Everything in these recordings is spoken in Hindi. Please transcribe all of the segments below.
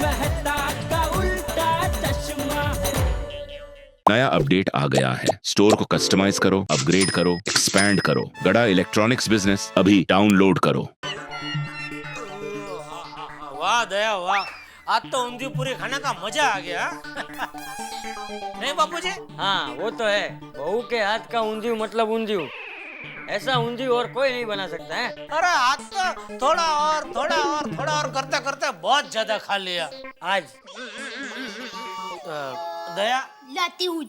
मेहता का उल्टा चश्मा। नया अपडेट आ गया है। स्टोर को कस्टमाइज करो, अपग्रेड करो, एक्सपैंड करो। गड़ा इलेक्ट्रॉनिक्स बिजनेस अभी डाउनलोड करो। वाह दया वाह, आज तो ऊंधिયું पूरी खाने का मजा आ गया। नहीं बापूजी? हाँ वो तो है, बहू के हाथ का ऊंधिયું मतलब ऊंधिયું। ऐसा ऊंधिયું और कोई नहीं बना सकता है। अरे आज तो थोड़ा और करते करते बहुत ज्यादा खा लिया आज दया। लाती हूँ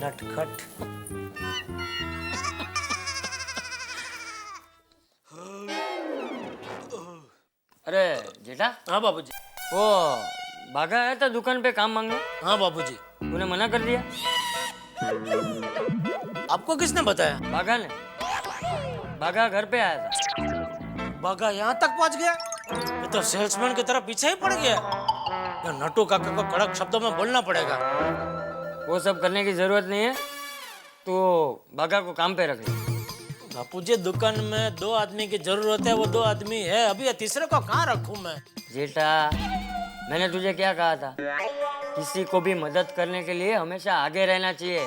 नटखट। अरे जेठा, हाँ बाबूजी। वो भागा आया था दुकान पे काम मांगने, हाँ बाबूजी। तूने मना कर दिया। आपको किसने बताया? भागा ने, भागा घर पे आया था। बागा यहाँ तक पहुँच गया? ये तो सेल्समैन की तरह पीछे ही पड़ गया। ये नटू काका को कड़क शब्दों में बोलना पड़ेगा। वो सब करने की जरूरत नहीं है, तो भागा को काम पे रख ले। बापूजी दुकान में 2 आदमी की जरूरत है, वो 2 आदमी है अभी, तीसरे को कहाँ रखूं मैं? जेठा, मैंने तुझे क्या कहा था, किसी को भी मदद करने के लिए हमेशा आगे रहना चाहिए,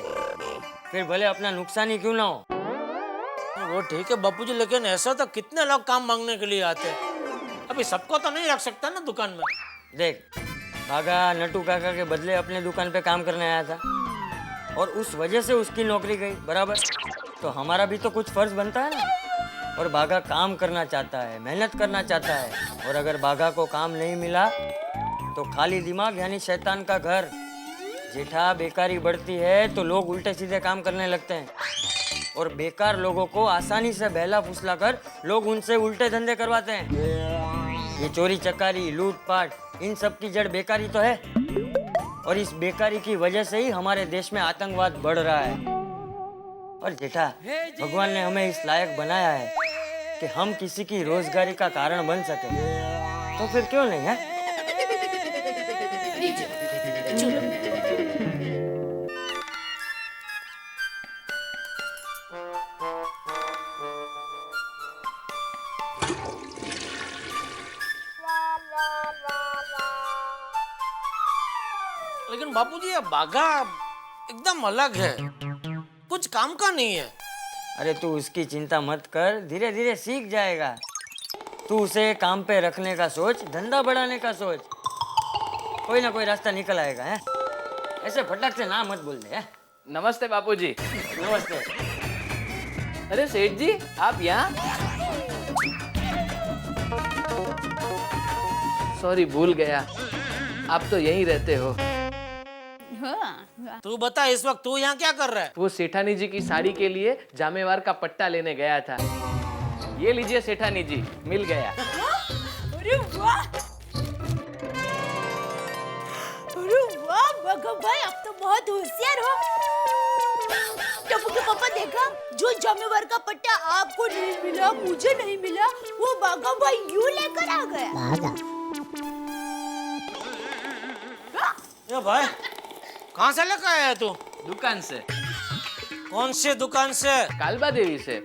फिर भले अपना नुकसान ही क्यों ना हो। वो ठीक है बापूजी, लेकिन ऐसा तो कितने लोग काम मांगने के लिए आते हैं, अभी सबको तो नहीं रख सकता ना दुकान में। देख, भागा नटू काका के बदले अपने दुकान पे काम करने आया था और उस वजह से उसकी नौकरी गई, बराबर? तो हमारा भी तो कुछ फर्ज बनता है ना। और भागा काम करना चाहता है, मेहनत करना चाहता है, और अगर भागा को काम नहीं मिला तो खाली दिमाग यानी शैतान का घर। जेठा, बेकारी बढ़ती है तो लोग उल्टे सीधे काम करने लगते हैं, और बेकार लोगों को आसानी से बहला फुसला कर लोग उनसे उल्टे धंधे करवाते हैं। ये चोरी चकारी, लूटपाट, इन सब की जड़ बेकारी तो है, और इस बेकारी की वजह से ही हमारे देश में आतंकवाद बढ़ रहा है। और जेठा, भगवान ने हमें इस लायक बनाया है कि हम किसी की रोजगारी का कारण बन सके, तो फिर क्यों नहीं है? लेकिन बापूजी ये बागा एकदम अलग है, कुछ काम का नहीं है। अरे तू उसकी चिंता मत कर, धीरे धीरे सीख जाएगा। तू उसे काम पे रखने का सोच, धंधा बढ़ाने का सोच, कोई ना कोई रास्ता निकल आएगा है। ऐसे फटाक से ना मत बोल दे है? नमस्ते बापूजी। नमस्ते। अरे सेठ जी, आप यहाँ? सॉरी, भूल गया, आप तो यहीं रहते हो। तू बता, इस वक्त तू यहाँ क्या कर रहा है? वो सेठानी जी की साड़ी के लिए जामेवार का पट्टा लेने गया था। ये लीजिए सेठानी जी, मिल गया। अरे वाह, अरे वाह बागा भाई, आप तो बहुत होशियार हो। टप्पू के पापा, देखा, जो जामेवार का पट्टा आपको नहीं मिला, मुझे नहीं मिला, वो बागा भाई यूं लेकर आ गया। ये भाई कहाँ से लेकर आया है तू? दुकान से। कौन सी दुकान से? कालबा देवी से।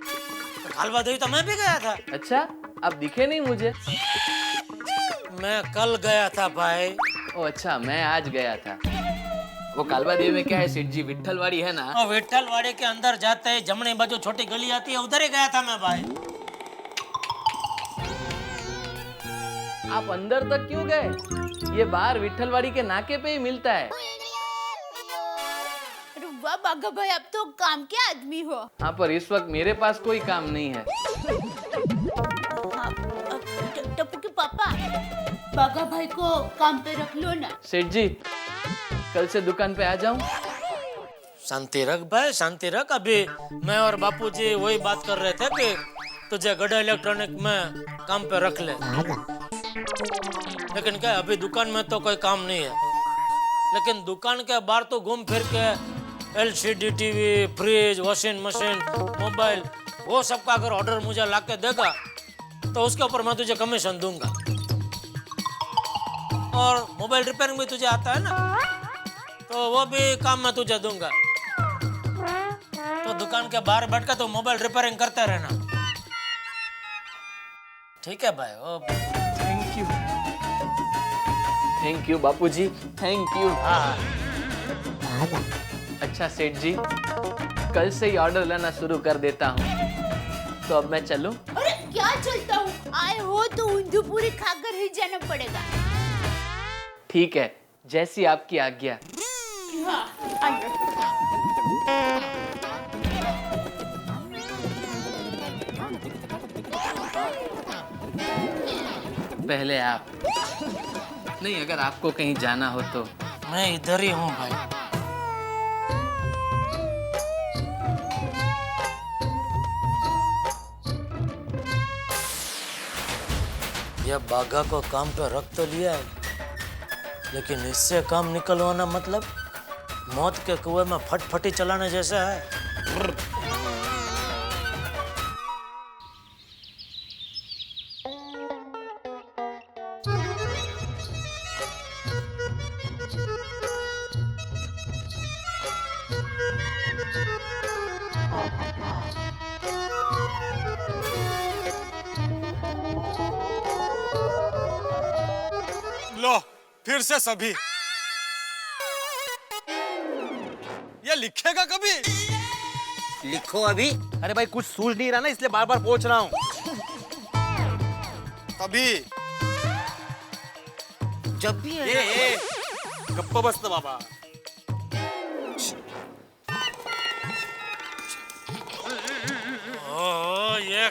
कालबा देवी तो मैं भी गया था। अच्छा, आप दिखे नहीं मुझे। मैं कल गया था भाई। ओ अच्छा, मैं आज गया था। वो कालबा देवी में क्या है सेठ जी, विट्ठलवाड़ी है ना? और विट्ठलवाड़ी के अंदर जाते ही जमने बाजू छोटी गली आती है, उधर ही गया था मैं भाई। आप अंदर तक क्यों गए? ये बाहर विट्ठलवाड़ी के नाके पे ही मिलता है। अरे वाह बागा भाई, अब तो काम के आदमी हो। हाँ, पर इस वक्त मेरे पास कोई काम नहीं है। टप्पू के पापा, बागा भाई को काम पे रख लो ना। सेठ जी, कल से दुकान पे आ जाऊं? शांति रख भाई, शांति रख। अभी मैं और बापूजी वही बात कर रहे थे कि तुझे गड़ा इलेक्ट्रॉनिक में काम पे रख ले, लेकिन क्या अभी दुकान में तो कोई काम नहीं है। लेकिन दुकान के बाहर तो घूम फिर के LCD TV, fridge, washing machine, mobile, वो सब का अगर ऑर्डर मुझे ला के देगा तो उसके ऊपर मैं तुझे कमीशन दूंगा। और मोबाइल रिपेयरिंग भी तुझे आता है ना, तो वो भी काम मैं तुझे दूंगा। तो दुकान के बाहर बैठ कर तो मोबाइल रिपेयरिंग करते रहना, ठीक है भाई? Thank you. Thank you Bapuji, thank you. अच्छा सेठ जी, कल से ही ऑर्डर लेना शुरू कर देता हूँ। तो अब मैं चलूं? अरे क्या चलता हूँ, आए हो तो ऊंधू पूरी खाकर ही जाना पड़ेगा। ठीक है, जैसी आपकी आज्ञा। हाँ, आइए। पहले आप। नहीं, अगर आपको कहीं जाना हो तो। मैं इधर ही हूँ भाई। यह बाघा को काम पे रख तो लिया है, लेकिन इससे काम निकलवाना मतलब मौत के कुएं में फटफटी चलाने जैसा है। लो फिर से सभी। ये लिखेगा कभी? लिखो अभी। अरे भाई कुछ सूझ नहीं रहा ना, इसलिए बार बार पूछ रहा हूँ। कभी जब भी है ये गप्पा बसता बाबा। ओह, ये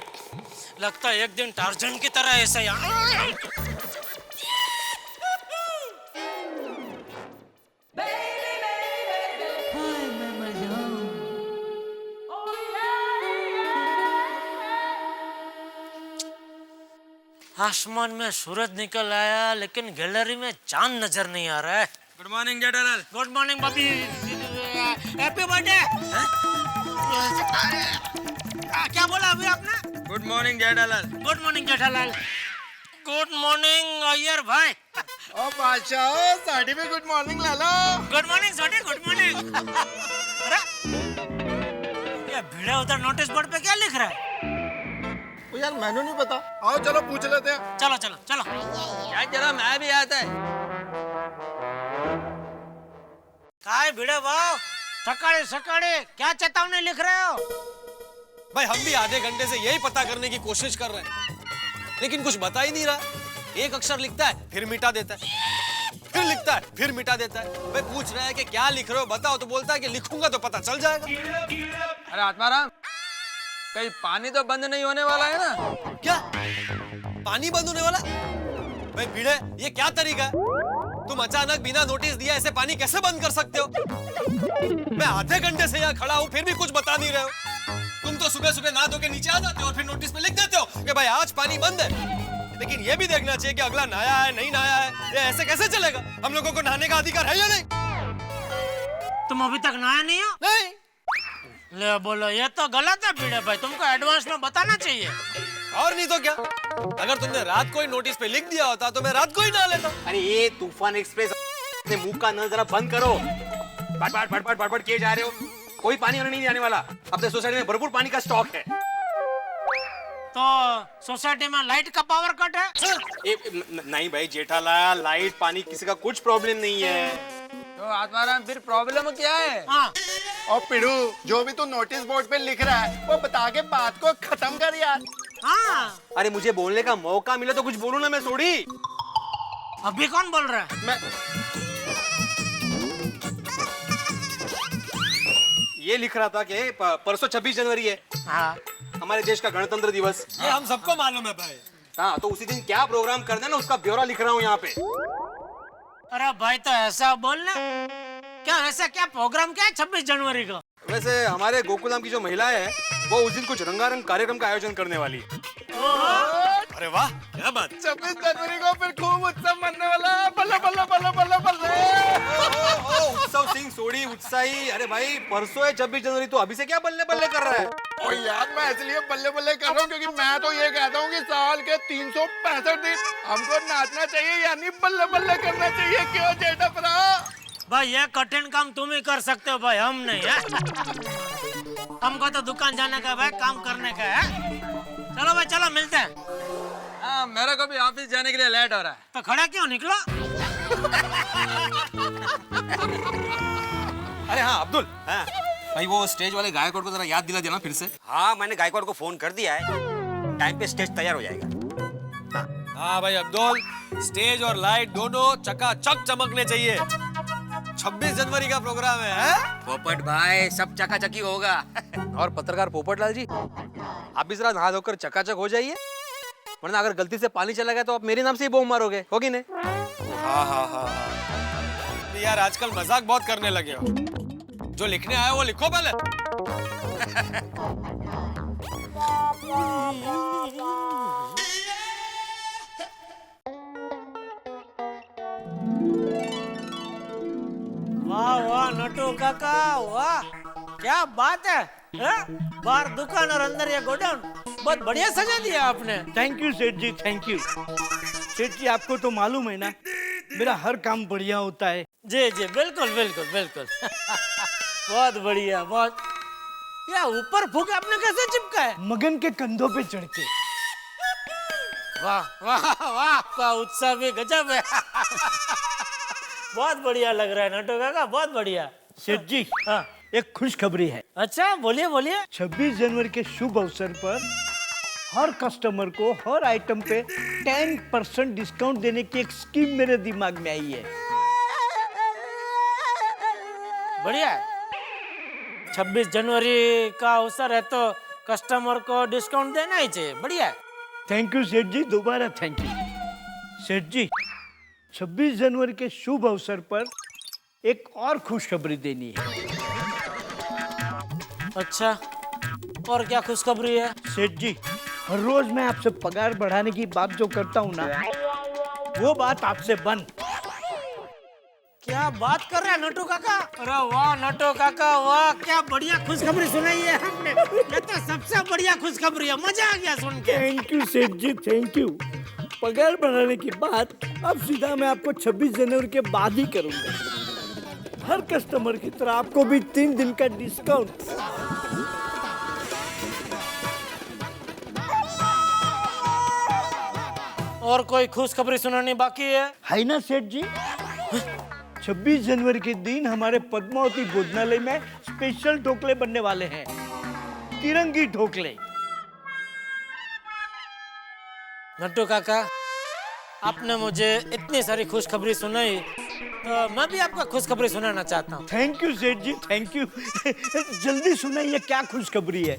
लगता है एक दिन टार्जन की तरह ऐसा यहाँ। आसमान में सूरज निकल आया, लेकिन गैलरी में चांद नजर नहीं आ रहा है। Good morning Jethalal. Good morning Bobby, happy birthday. क्या बोला अभी आपने? Good morning Jethalal. Good morning Jethalal. Good morning Iyer भाई। ओ बादशाह, साड़ी में गुड मॉर्निंग ला लो। गुड मॉर्निंग सोटी, गुड मॉर्निंग। अरे ये भिड़ा उधर नोटिस बोर्ड पे क्या लिख रहा है? ओ यार मैंने नहीं पता। आओ चलो पूछ लेते हैं। चलो चलो चलो। यार जरा मैं भी आता है। काय भिड़े भाव, सकाळे सकाळे क्या चेतावनी लिख रहे हो? भाई हम भी आधे घंटे से यही पता करने की कोशिश कर रहे हैं, लेकिन कुछ बता ही नहीं रहा। एक अक्षर लिखता है फिर मिटा देता है, फिर लिखता है फिर मिटा देता है। भाई पूछ रहा है कि क्या लिख रहे हो बताओ, तो बोलता है कि लिखूंगा तो पता चल जाएगा। अरे आत्माराम, कहीं पानी तो बंद नहीं होने वाला है ना? क्या पानी बंद होने वाला? भाई भिड़े, ये क्या तरीका है? तुम अचानक बिना नोटिस दिया ऐसे पानी कैसे बंद कर सकते हो? मैं आधे घंटे से यहाँ खड़ा हूँ फिर भी कुछ बता नहीं रहे हो। तुम तो सुबह सुबह नहा धो के नीचे आ जाते हो और फिर नोटिस पे लिख देते हो कि भाई आज पानी बंद है। लेकिन ये भी देखना चाहिए कि अगला नहाया है नहीं नहाया है। ये ऐसे कैसे चलेगा? हम लोगों को नहाने का अधिकार है या नहीं? तुम अभी तक नहाया नहीं हो? नहीं। ले बोलो, ये तो गलत है भिड़े भाई, तुमको एडवांस में बताना चाहिए। और नहीं तो क्या? अगर तुमने रात को ही नोटिस पे लिख दिया होता तो मैं रात को ही नहा लेता। अरे ये तूफान एक्सप्रेस अपने मुंह का नल जरा बंद करो। बड़बड़ किए जा रहे हो। कोई पानी होने नहीं आने वाला। अपने सोसाइटी में भरपूर पानी का स्टॉक है। तो सोसाइटी में लाइट का पावर कट है? नहीं भाई जेठालाल, लाइट पानी किसी का कुछ प्रॉब्लम नहीं है। तो आत्माराम फिर प्रॉब्लम क्या है? हाँ। और पिड़ू, जो भी तू नोटिस बोर्ड पे लिख रहा है वो बता के बात को खत्म कर यार। हाँ। अरे मुझे बोलने का मौका मिले तो कुछ बोलूं ना मैं सोड़ी। अभी कौन बोल रहा है? मैं ये लिख रहा था कि परसों 26 जनवरी है। हाँ। हमारे देश का गणतंत्र दिवस। ये हम सबको मालूम है भाई। हाँ, तो उसी दिन क्या प्रोग्राम करना है ना उसका ब्यौरा लिख रहा हूँ यहाँ पे। अरे भाई तो ऐसा बोलना क्या, ऐसा क्या प्रोग्राम क्या है 26 जनवरी को? वैसे हमारे गोकुलधाम की जो महिलाएं हैं वो उस दिन कुछ रंगारंग कार्यक्रम का आयोजन करने वाली है। अरे वाह क्या बात। 26 जनवरी को फिर खूब उत्सव मनने वाला है। बल्ले बल्ले बल्ले बल्ले बल्ले। उत्सव सिंह सोड़ी उत्साही। अरे भाई परसों है 26 जनवरी, तो अभी से क्या बल्ले बल्ले कर रहा है? और यार मैं इसलिए बल्ले बल्ले कर रहा हूँ क्योंकि मैं तो ये कहता हूँ कि साल के 365 दिन हमको नाचना चाहिए, यानी बल्ले बल्ले करना चाहिए। क्यों जेठा भरा? भाई ये कठिन काम तुम ही कर सकते हो भाई, हम नहीं है। हमको तो दुकान जाने का भाई, काम करने का है। चलो भाई चलो मिलते हैं। हाँ, मेरे को भी ऑफिस जाने के लिए लेट हो रहा है। तो खड़ा क्यों निकलो? अरे हाँ अब्दुल, हाँ भाई वो स्टेज वाले गायकों को जरा याद दिला देना फिर से। हाँ, मैंने गायकवाड़ को फोन कर दिया है, टाइम पे स्टेज तैयार हो जाएगा। हाँ भाई अब्दुल, स्टेज और लाइट दोनों चकाचक चमकने चाहिए। 26 जनवरी का प्रोग्राम है? पोपट भाई सब चकाचकी होगा। और पत्रकार पोपटलाल जी, आप भी जरा नहा धोकर चकाचक हो जाइए, वरना अगर गलती से पानी चला गया तो आप मेरे नाम से ही बॉम्ब मारोगे, होगी नहीं? हाँ हाँ हाँ यार, आजकल मजाक बहुत करने लगे हो। जो लिखने आया वो लिखो पहले। वाह वाह नटू काका, वाह क्या बात है, बाहर दुकान और अंदर ये गोडाउन, बहुत बढ़िया सजा दिया आपने। थैंक यू सेठ जी, थैंक यू। सेठ जी आपको तो मालूम है ना, मेरा हर काम बढ़िया होता है। जी जी बिल्कुल बिल्कुल बिल्कुल। बहुत बढ़िया, बहुत। या ऊपर फूक आपने कैसे चिपका है? मगन के कंधों पे चढ़ के। वाह वाह वाह, आपका उत्साह भी गजब है। बहुत बढ़िया लग रहा है नटू काका, बहुत बढ़िया। सेठ जी, हाँ एक खुशखबरी है। अच्छा बोलिए बोलिए। 26 जनवरी के शुभ अवसर पर हर कस्टमर को हर आइटम पे 10% डिस्काउंट देने की एक स्कीम मेरे दिमाग में आई है। बढ़िया है। 26 जनवरी का अवसर है तो कस्टमर को डिस्काउंट देना ही चाहिए। बढ़िया है। थैंक यू सेठ जी, दोबारा थैंक यू। सेठ जी, 26 जनवरी के शुभ अवसर पर एक और खुशखबरी देनी है। अच्छा, और क्या खुशखबरी है? सेठ जी, हर रोज मैं आपसे पगार बढ़ाने की बात जो करता हूँ ना, वो बात आपसे बंद। क्या बात कर रहा है नटू काका? अरे वाह नटू काका, वाह क्या बढ़िया खुशखबरी सुनाई है आपने। ये तो सबसे बढ़िया खुशखबरी है, मजा आ गया सुन के। थैंक यू सेठ जी, थैंक यू। पगार बढ़ाने की बात अब सीधा मैं आपको 26 जनवरी के बाद ही करूंगा। हर कस्टमर की तरह आपको भी 3 दिन का डिस्काउंट। और कोई खुशखबरी सुनानी बाकी है ना सेठ जी? 26 जनवरी के दिन हमारे पद्मावती भोजनालय में स्पेशल ढोकले बनने वाले हैं, तिरंगी ढोकले। नट्टू काका, आपने मुझे इतनी सारी खुशखबरी सुनाई, तो मैं भी आपको खुशखबरी सुनाना चाहता हूँ। थैंक यू सेठ जी, थैंक यू। जल्दी सुनाइए, क्या खुशखबरी है?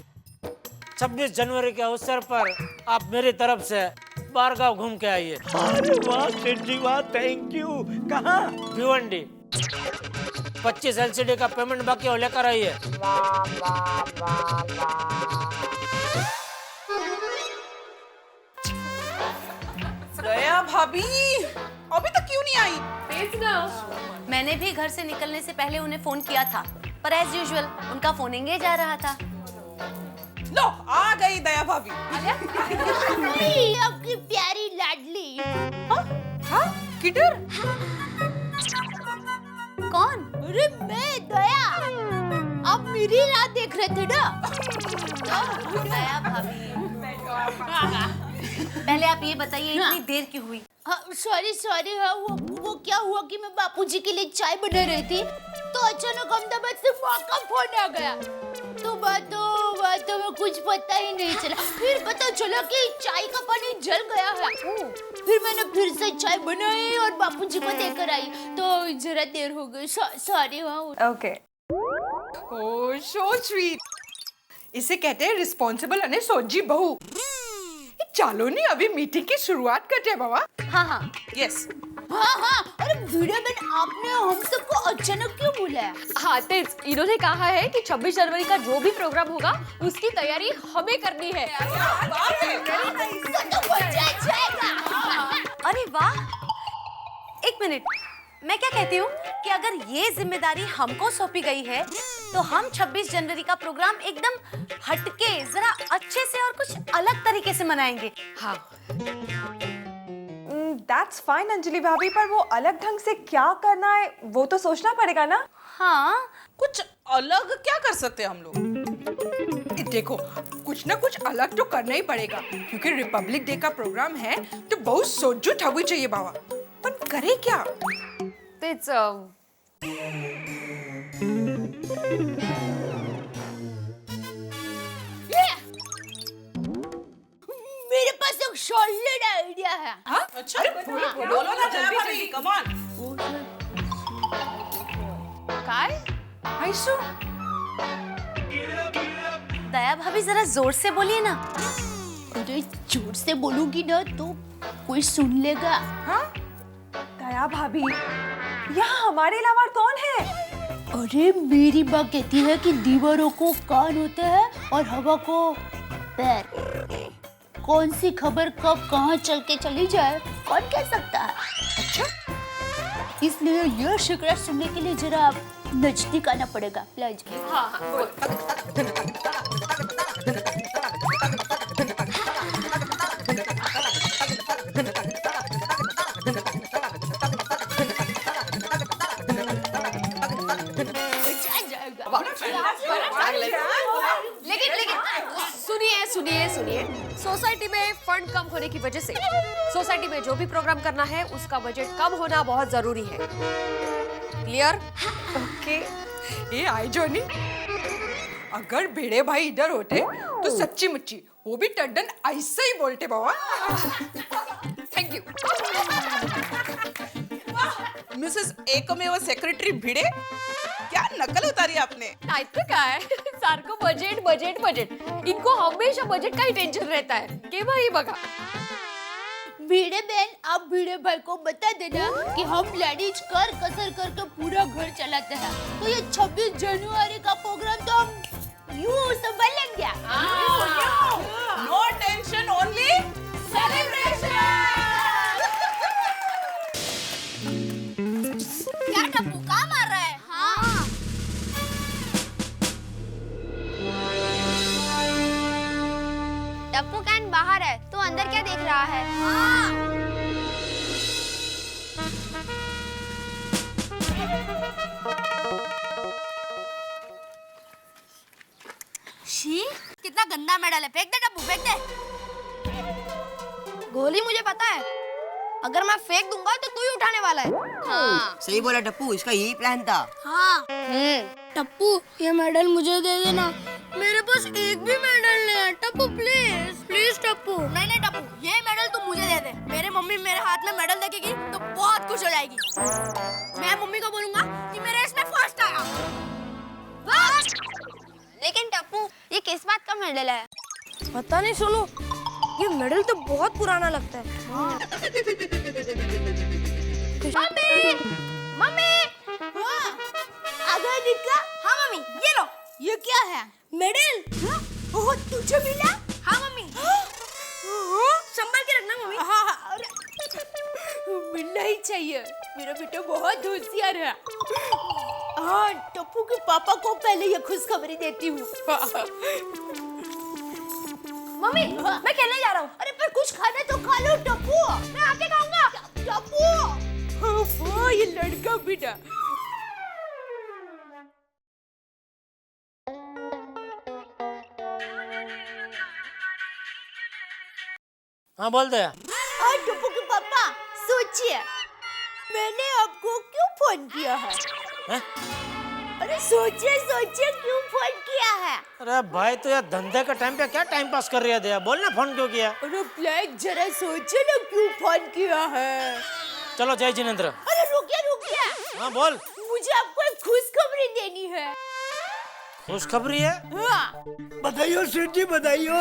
26 जनवरी के अवसर पर आप मेरी तरफ से बारगांव घूम के आइए। अरे वाह सेठ जी, वाह, थैंक यू। कहाँ? भिवंडी। 25 LCD का पेमेंट बाकी हो, लेकर आइए। दया भाभी अभी तक क्यों नहीं आई? मैंने भी घर से निकलने से पहले उन्हें फोन किया था, पर एज यूजुअल उनका फोन एंगेज आ रहा था। लो आ गई दया भाभी। आपकी प्यारी लाडली। हाँ किधर? कौन? अरे मैं दया। आप मेरी राह देख रहे थे ना? दया भाभी, पहले आप ये बताइए इतनी देर क्यों हुई? सॉरी, हाँ वो क्या हुआ कि मैं बापूजी के लिए चाय बना रही थी, तो अचानक अहमदाबाद से माँ का फोन आ गया। तो बातों में कुछ पता ही नहीं चला। फिर पता चला कि चाय का पानी जल गया है। फिर मैंने फिर से चाय बनाई और बापूजी को देकर आई, तो जरा देर हो गई। सॉरी। ओके। ओह सो स्वीट। इसे कहते हैं रिस्पॉन्सिबल अने सोची बहू। चलो नहीं अभी मीटिंग की शुरुआत करते हैं बाबा। हाँ यस। हाँ। अरे वीडियो बहन, आपने हम सबको अचानक क्यों बुलाया? हाँ तेज, इन्होंने कहा है कि 26 जनवरी का जो भी प्रोग्राम होगा उसकी तैयारी हमें करनी है। तो मजा जाएगा। अरे वाह, एक मिनट, मैं क्या कहती हूँ कि अगर ये जिम्मेदारी हमको सौंपी गई है तो हम 26 जनवरी का प्रोग्राम एकदम हटके, जरा अच्छे से और कुछ अलग तरीके से मनाएंगे। हाँ दैट्स फाइन अंजलि भाभी, पर वो अलग ढंग से क्या करना है वो तो सोचना पड़ेगा ना। हाँ, कुछ अलग क्या कर सकते हैं हम लोग? देखो कुछ ना कुछ अलग तो करना ही पड़ेगा, क्योंकि रिपब्लिक डे का प्रोग्राम है तो बहुत सोच जुट होनी चाहिए बाबा। पर करे क्या? तेच मेरे पास एक सॉलिड आइडिया है। अच्छा, बोलो ना जया भाभी, कम ऑन। काय? आयशु, दया भाभी जरा जोर से बोलिए ना। अरे जोर से बोलूंगी ना तो कोई सुन लेगा। हाँ? दया भाभी, यहाँ हमारे अलावा और कौन है? अरे मेरी माँ कहती है कि दीवारों को कान होते हैं और हवा को पैर। कौन सी खबर कब कहाँ चल के चली जाए कौन कह सकता है। अच्छा, इसलिए यह शिकायत सुनने के लिए जरा नजदीक आना पड़ेगा। प्लीज। हाँ हाँ बोल। लेकिन सुनिए सोसाइटी में फंड कम होने की वजह से सोसाइटी में जो भी प्रोग्राम करना है उसका बजट कम होना बहुत जरूरी है। क्लियर? ओके। ये आई जोनी, अगर भिड़े भाई इधर होते तो सच्ची मुच्ची वो भी टड्डन ऐसे ही बोलते बाबा। Thank you. मिसेस एकमेव सेक्रेटरी भिड़े, क्या नकल उतारी आपने? नहीं तो क्या है, सारखं बजट इनको हमेशा बजट का ही टेंशन रहता है। केव्हा ही बघा। भिड़े बहन, आप भिड़े भाई को बता देना कि हम लेडीज कर कसर करके पूरा घर चलाते हैं, तो ये 26 जनवरी का प्रोग्राम तो हम यूं संभाल लेंगे। No tension, only celebration. क्या टप्पू कहाँ मार रहा है? हाँ। टप्पू कैन बाहर है तो अंदर क्या देख रहा है? हाँ। शी, कितना गंदा मेडल है। फेंक दे टप्पू, फेंक दे। गोली मुझे पता है, अगर मैं फेंक दूंगा तो तू ही उठाने वाला है। हाँ सही बोला टप्पू, इसका यही प्लान था। हाँ। टप्पू, ये मेडल मुझे दे देना। मेरे पास एक भी मेडल नहीं है। Tappu please please Tappu. नहीं टप्पू, ये मेडल तू मुझे दे दे। मेरे मम्मी मेरे हाथ में मेडल देखेगी तो बहुत खुश हो जाएगी। मैं मम्मी को बोलूंगा कि मेरे इसमें फर्स्ट आया। लेकिन टप्पू, ये किस बात का मेडल है? पता नहीं सोनू, ये मेडल तो बहुत पुराना लगता है। Mummy, mummy. हाँ, आ गया निका? हाँ मम्मी, ये लो। ये क्या है? मेडल। ओह, तुझे मिला? हाँ मम्मी। संभाल के रखना मम्मी। हाँ, मिलना ही चाहिए। मेरा बेटा बहुत होशियार है। हाँ, टप्पू के पापा को पहले ये खुशखबरी देती हूँ। मम्मी, मैं खेलने जा रहा हूँ। अरे पर कुछ खाना तो खा लो टप्पू। मैं आके खाऊंगा। टप्पू, हाँ, ये लड़का बेटा। हाँ बोल दे। हाँ टप्पू के पापा, सोचिए मैंने आपको क्यों फोन किया है? अरे सोचिए क्यों फोन किया है? अरे भाई तो यार धंधे के टाइम पे क्या टाइम पास कर रही है दया? बोल ना फोन क्यों किया? अरे ब्लैक जरा सोचिए ना क्यों फोन किया है? चलो जय जिनेंद्र। अरे रुकिए। हाँ बोल। मुझे आपको एक खुशखबरी देनी है। खुशखबरी है? हाँ। बधाइयो सेठ जी, बधाइयो।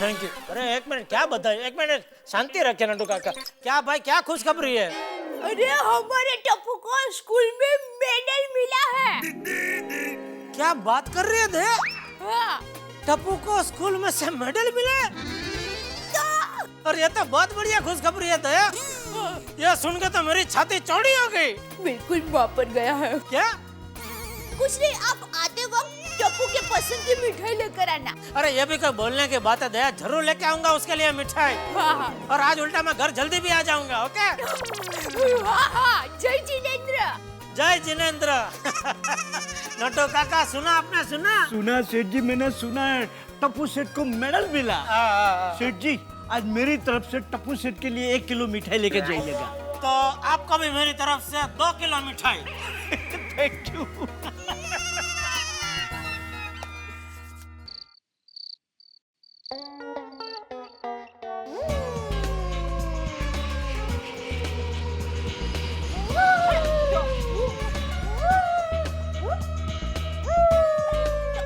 Thank you. अरे एक मिनट, क्या बधाई? एक मिनट शांति रखे नटू काका। क्या भाई, क्या खुशखबरी है? अरे हमारे टप्पू को स्कूल में मेडल मिला है। क्या बात कर रही है दया? हाँ। टप्पू को स्कूल में से मेडल मिला? और ये तो बहुत बढ़िया खुशखबरी है दया। ये सुन के तो मेरी छाती चौड़ी हो गई। बिल्कुल वापस गया है। क्या? कुछ नहीं, आप आते वक्त टप्पू के पसंद की मिठाई लेकर आना। अरे ये भी कोई बोलने की बात है दया, जरूर लेके आऊंगा उसके लिए मिठाई। हाँ। और आज उल्टा मैं घर जल्दी भी आ जाऊंगा। ओके? हाँ, जय जिनेंद्र। जय जिनेंद्र। नटू काका, सुना आपने? सुना सेठ जी, मैंने सुना है टप्पू सेठ को मेडल मिला। सेठ जी, आज मेरी तरफ से टप्पू सेठ के लिए 1 किलो मिठाई लेके जाइएगा। तो आपको भी मेरी तरफ से 2 किलो मिठाई। Thank you.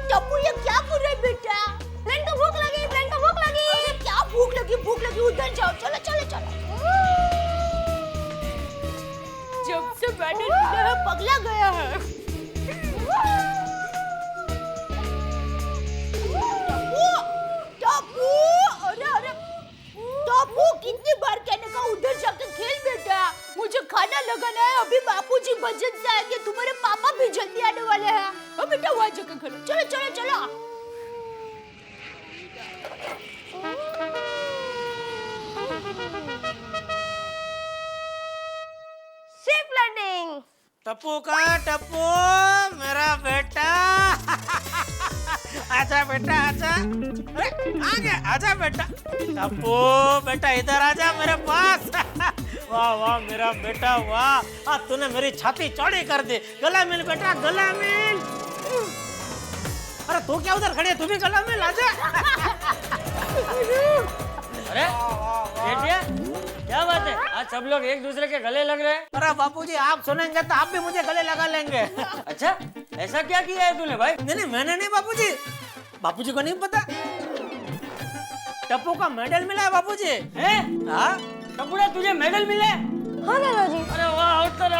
टप्पू ये क्या कर रहे बेटा? प्लेन को भूख लगी, प्लेन को भूख लगी। अरे क्या भूख लगी उधर जाओ। चलो चलो चलो। जब से मैंने मेरा पगला गया है। टप्पू, अरे टप्पू कितनी बार कहने का उधर जाकर खेल बेटा। मुझे खाना लगाना है, अभी बापूजी भजन से आएंगे, तुम्हारे पापा भी जल्दी आने वाले हैं। अब बेटा वहाँ जाकर खेलो। चलो चलो चलो। Safe landing. टप्पू मेरा बेटा। आजा बेटा आजा। अरे आ गया, आजा बेटा। टप्पू बेटा इधर आजा मेरे पास। वाह वाह मेरा बेटा वाह। आज तूने मेरी छाती चौड़ी कर दी। गला मिल बेटा, गला मिल। अरे तू क्या उधर खड़ी है, तू भी गला मिल, आजा। अरे बेटिया क्या बात है, आज सब लोग एक दूसरे के गले लग रहे हैं। अरे बापूजी आप सुनेंगे तो आप भी मुझे गले लगा लेंगे। अच्छा ऐसा क्या किया है तूने भाई? नहीं मैंने नहीं बापूजी, बापूजी को नहीं पता। टप्पू का मेडल मिला है बापूजी। हाँ टप्पूड़ा तुझे मेडल मिला है? हाँ दादाजी। अरे वाह उत्तर।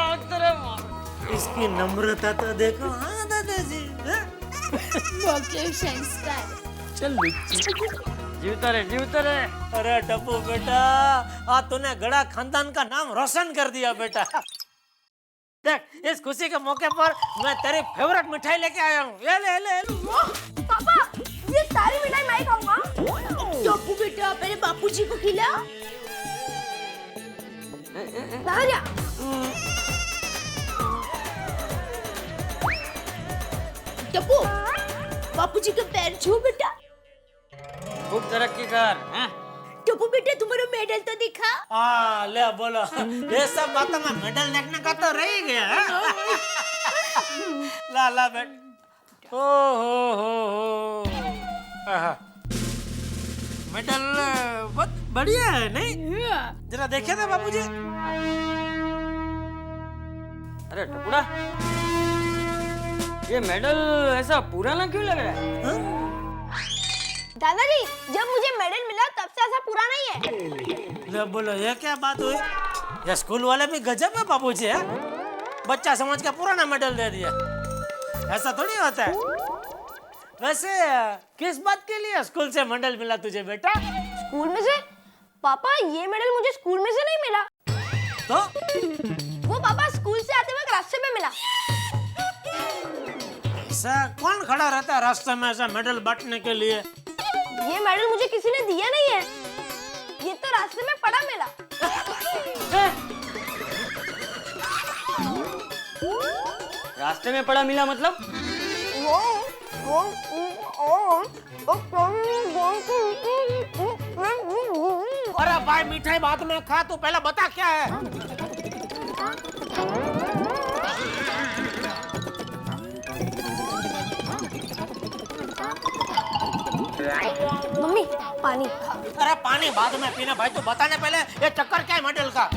इसकी नम्रता तो देखो। हाँ दादाजी। चल जीवता रहे। अरे टप्पू बेटा आज तूने गड़ा खानदान का नाम रोशन कर दिया बेटा। देख इस खुशी के मौके पर मैं तेरी फेवरेट मिठाई लेके आया हूँ। ये ले। पापा ये सारी मिठाई मैं ही खाऊंगा। टप्पू बेटा पहले बापूजी को खिला। दादा टप्पू बापूजी के पैर छू बेटा। खूब तरक्की कर। टप्पू बेटा तुम्हारा मेडल तो दिखा। हाँ ले बोलो। ये सब बातों में मेडल देखने का तो रह ही गया। ला बेट। हो। मेडल बहुत बढ़िया है नहीं? जरा देखिए ना बापूजी। अरे टुकड़ा ये मेडल ऐसा पुराना क्यों लग रहा है? दादाजी जब मुझे मेडल मिला तब से ऐसा पुराना ही है। ले बोलो ये क्या बात हुई? ये स्कूल वाले भी गजब है बापूजी। है बच्चा समझ के पुराना मेडल दे दिया, ऐसा थोड़ी होता है। वैसे किस बात के लिए स्कूल से मेडल मिला तुझे बेटा? स्कूल में से? पापा ये मेडल मुझे स्कूल में से नहीं मिला। तो वो पापा स्कूल से आते वक्त रास्ते में मिला। ऐसा कौन खड़ा रहता है रास्ते में ऐसा मेडल बांटने के लिए? ये मेडल मुझे किसी ने दिया नहीं है, ये तो रास्ते में पड़ा मिला। रास्ते में पड़ा मिला मतलब? अरे भाई मिठाई बाद में खा, तू पहले बता क्या है? मम्मी पानी। अरे पानी बाद में पीना भाई, तू बताने पहले ये चक्कर क्या है मेडल का?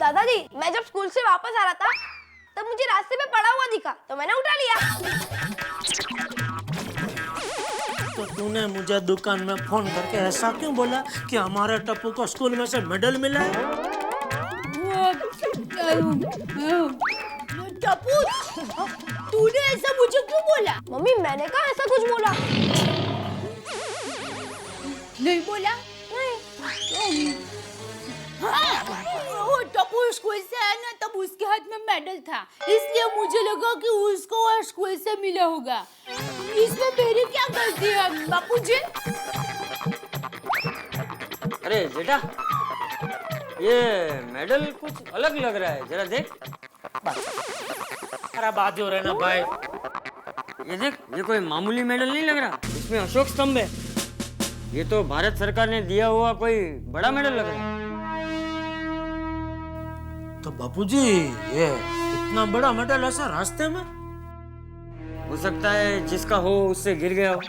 दादाजी मैं जब स्कूल से वापस आ रहा था तब मुझे रास्ते में पड़ा हुआ दिखा तो मैंने उठा लिया। तो तूने मुझे दुकान में फोन करके ऐसा क्यों बोला कि हमारे टप्पू को स्कूल में से मेडल मिला है? टप्पू तूने ऐसा मुझे क्यों बोला? मम्मी मैंने कहा ऐसा कुछ बोला? नहीं बोला? नहीं। हाँ, वो टप्पू स्कूल से आया ना तब उसके हाथ में मेडल था, इसलिए मुझे लगा कि उसको स्कूल से मिला होगा। इसमें मेरी क्या गलती है बापूजी? अरे बेटा ये मेडल कुछ अलग लग रहा है, जरा देख। अरे बाजू रहना भाई। ये देख, ये कोई मामूली मेडल नहीं लग रहा, इसमें अशोक स्तंभ है। ये तो भारत सरकार ने दिया हुआ कोई बड़ा मेडल लग रहा है। तो बापूजी ये इतना बड़ा मेडल ऐसा रास्ते में? हो सकता है जिसका हो उससे गिर गया हो।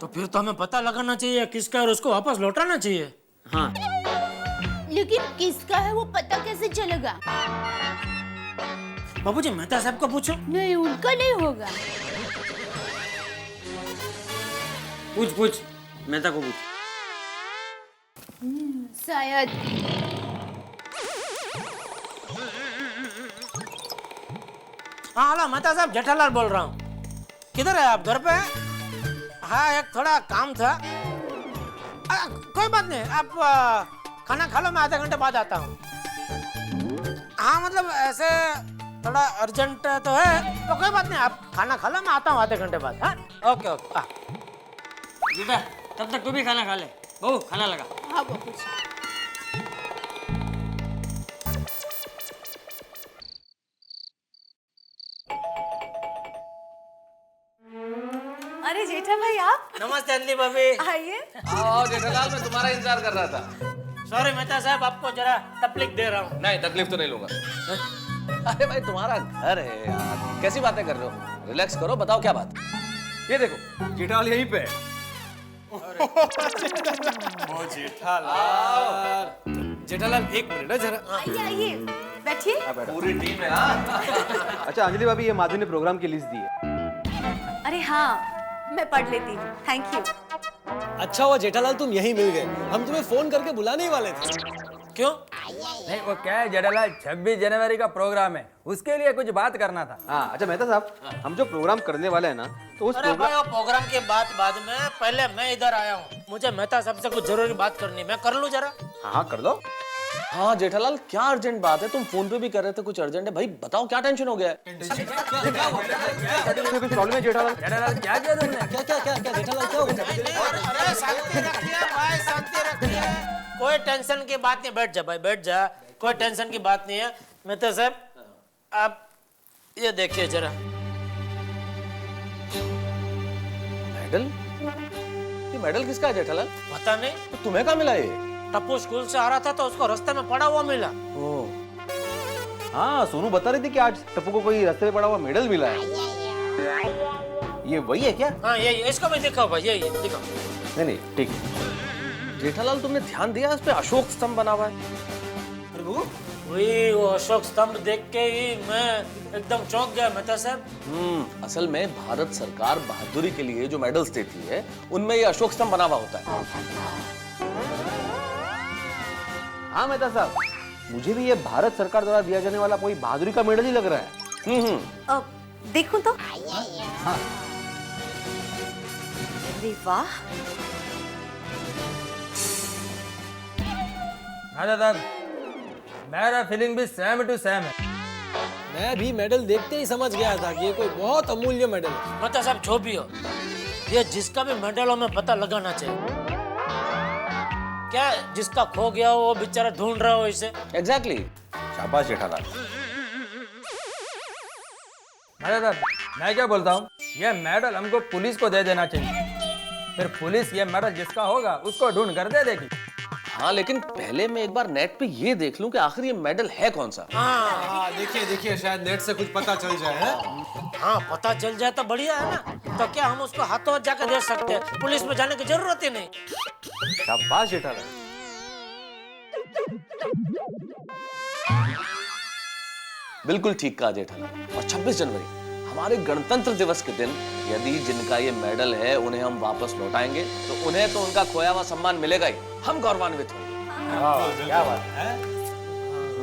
तो फिर तो हमें पता लगाना चाहिए किसका और उसको वापस लौटाना चाहिए। हाँ लेकिन किसका है वो पता कैसे चलेगा? बाबूजी मेहता साहब को पूछो। नहीं, उनका नहीं होगा। पूछ मेहता को पूछ। शायद। हाँ हेलो मेहता साहब, जेठालाल बोल रहा हूँ। किधर है आप? घर पे हैं? हाँ एक थोड़ा काम था। कोई बात नहीं, आप खाना खा लो, मैं आधे घंटे बाद आता हूँ। हाँ मतलब ऐसे थोड़ा अर्जेंट तो है, तो कोई बात नहीं, आप खाना खा लो, मैं आता हूँ आधे घंटे बाद। हाँ ओके ओके। बेटा तब तक तू भी खाना खा ले। बहू खाना लगा। हाँ बापू। अरे जेठा भाई आप। नमस्ते अंजलि भाभी। आइए। आओ जेठालाल, मैं तुम्हारा इंतजार कर रहा था। सॉरी मेहता साहब, आपको जरा तकलीफ दे रहा हूँ। नहीं तकलीफ तो नहीं लूंगा। अरे भाई तुम्हारा घर है यार, कैसी बातें कर रहे हो? रिलैक्स करो, बताओ क्या बात। ये देखो जेठालाल यहीं पे। ओ जेठालाल, जेठालाल एक मिनट है जरा। आइए आइए बैठिए। पूरी टीम है। अच्छा अंजलि भाभी, ये माधु ने प्रोग्राम की लिस्ट दी है। अरे हाँ मैं पढ़ लेती हूँ, थैंक यू। अच्छा हुआ जेठालाल तुम यहीं मिल गए, हम तुम्हें फोन करके बुलाने ही वाले थे। क्यों? नहीं वो क्या है जेठालाल, 26 जनवरी का प्रोग्राम है, उसके लिए कुछ बात करना था। हाँ अच्छा मेहता साहब, हम जो प्रोग्राम करने वाले हैं ना, तो उस अरे भाई वो प्रोग्राम के बाद में पहले मैं इधर आया हूँ, मुझे मेहता साहब से कुछ जरूरी बात करनी है, मैं कर लूँ जरा? हाँ कर लो। हाँ जेठालाल, क्या अर्जेंट बात है? तुम फोन पे भी कर रहे थे, कुछ अर्जेंट है भाई, बताओ क्या टेंशन हो गया है? कुछ प्रॉब्लम है जेठालाल? जेठालाल क्या किया तुमने? क्या जेठालाल क्या हो गया? अरे शांति रखिए भाई, शांति रखिए, कोई टेंशन की बात नहीं। बैठ जा भाई, बैठ जा, कोई टेंशन की बात नहीं है। मेहता साहब आप ये देखिए जरा। मेडल? ये मेडल किसका है जेठालाल? पता नहीं। तो तुम्हें कहाँ मिला ये? टप्पू स्कूल से आ रहा था तो उसको रास्ते में पड़ा हुआ मिला। हाँ सोनू बता रही थी कि आज टप्पू को कोई रास्ते में पड़ा हुआ मेडल मिला है। ये वही है क्या? हाँ ये इसको भी दिखाओ भाई, ये दिखाओ। नहीं ठीक। जेठालाल तुमने ध्यान दिया इस पे अशोक स्तंभ बना हुआ है? प्रभु वही वो अशोक स्तंभ देख के ही मैं एकदम चौंक गया मेहता साहब। असल में भारत सरकार बहादुरी के लिए जो मेडल्स देती है उनमें ये अशोक स्तंभ बना हुआ होता है। हाँ मेहता साहब, मुझे भी ये भारत सरकार द्वारा दिया जाने वाला कोई बहादुरी का मेडल ही लग रहा है। देखूं तो? हाँ। अरे वाह। हाँ दादा, मेरा फीलिंग भी सेम टू सेम है। मैं भी मेडल देखते ही समझ गया था कि ये कोई बहुत अमूल्य मेडल है। मेहता साहब जो भी हो, ये जिसका भी मेडल हो, मैं पता लगाना चाहिए। क्या जिसका खो गया हो वो बेचारा ढूंढ रहा हो इसे। एग्जैक्टली। शाबाश जेठालाल। दादा मैं क्या बोलता हूँ, ये मेडल हमको पुलिस को दे देना चाहिए, फिर पुलिस ये मेडल जिसका होगा उसको ढूंढ कर दे देगी। हाँ लेकिन पहले मैं एक बार नेट पे ये देख लूं कि आखिर ये मेडल है कौन सा। हाँ देखिए शायद नेट से कुछ पता चल जाए। हाँ पता चल जाए तो बढ़िया है ना, तो क्या हम उसको हाथों हाथ जाकर दे सकते हैं, पुलिस में जाने की जरूरत ही नहीं। शाबाश जेठालाल। बिल्कुल ठीक कहा जेठालाल। और 26 जनवरी हमारे गणतंत्र दिवस के दिन यदि जिनका ये मेडल है उन्हें हम वापस लौटाएंगे तो उन्हें तो उनका खोया हुआ सम्मान मिलेगा ही, हम गौरवान्वित होंगे। क्या बात है?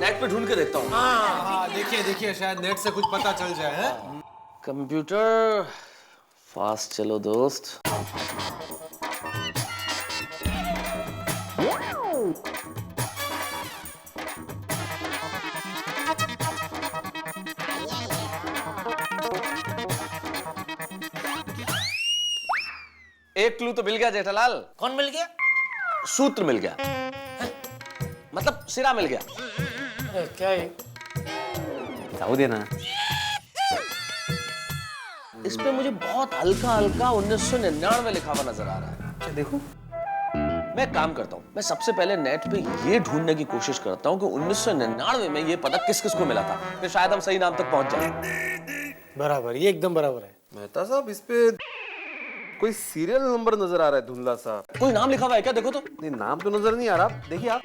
नेट पे ढूंढ के देखता हूँ। हाँ देखिए शायद नेट से कुछ पता चल जाए। कंप्यूटर फास्ट चलो दोस्त। एक क्लू तो मिल गया जेठालाल। कौन मिल गया? सूत्र मिल गया, मतलब सिरा मिल गया। क्या है? जाओ देना। इस पे मुझे बहुत हल्का हल्का 1999 लिखा हुआ नजर आ रहा है। देखो मैं एक काम करता हूँ, मैं सबसे पहले नेट पे ये ढूंढने की कोशिश करता हूँ कि 1999 में ये पदक किस किस को मिला था, फिर शायद हम सही नाम तक पहुंच जाए। बराबर, ये एकदम बराबर है। मेहता साहब, इस पे कोई सीरियल नंबर नजर आ रहा है धुंधला सा। कोई नाम लिखा हुआ है क्या? देखो तो। नहीं, नाम तो नजर नहीं आ रहा। देखिए आप।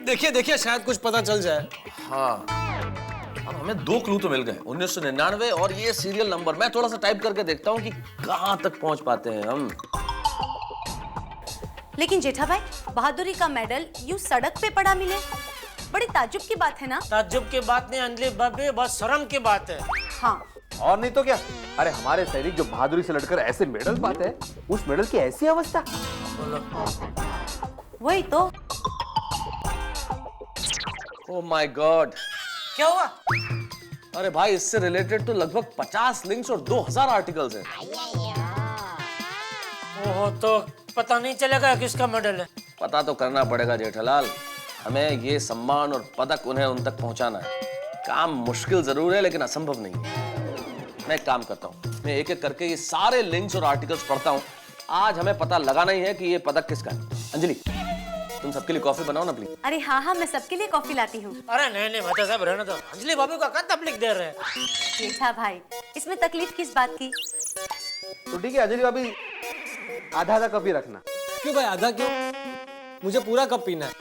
देखिए देखिए, शायद कुछ पता चल जाए। हाँ, अब हमें 2 क्लू तो मिल गए, 1999 और ये सीरियल नंबर। मैं थोड़ा सा टाइप करके देखता हूँ कि कहाँ तक पहुंच पाते हैं हम। लेकिन जेठा भाई, बहादुरी का मेडल यूं सड़क पे पड़ा मिले, बड़ी ताज्जुब की बात है ना? ताज्जुब की बात नहीं अंजलि भाभी, बहुत शर्म की बात है। हाँ, और नहीं तो क्या। अरे हमारे सैनिक जो बहादुरी से लड़कर ऐसे मेडल पाते हैं, उस मेडल की ऐसी अवस्था। वही तो। ओह माय गॉड, क्या हुआ? अरे भाई, इससे रिलेटेड तो लगभग 50 लिंक्स और 2000 आर्टिकल्स हैं। ओहो, तो पता नहीं चलेगा किसका मेडल है। पता तो करना पड़ेगा जेठालाल, हमें ये सम्मान और पदक उन्हें उन तक पहुंचाना है। काम मुश्किल जरूर है लेकिन असंभव नहीं है। मैं एक काम करता हूँ, मैं एक एक करके ये सारे लिंक्स और आर्टिकल्स पढ़ता हूँ। आज हमें पता लगाना ही है कि ये पदक किसका है। अंजलि, तुम सबके लिए कॉफी बनाओ ना प्लीज। अरे हाँ हाँ, मैं सबके लिए कॉफी लाती हूँ। अरे नहीं नहीं मेहता साहब, रहने दो। अंजलि भाभी को कहाँ तकलीफ दे रहे हैं? जेठा भाई, इसमें तकलीफ किस बात की? तो ठीक है अंजलि भाभी, आधा आधा कप ही रखना। क्यों भाई, आधा क्यों? मुझे पूरा कप पीना है।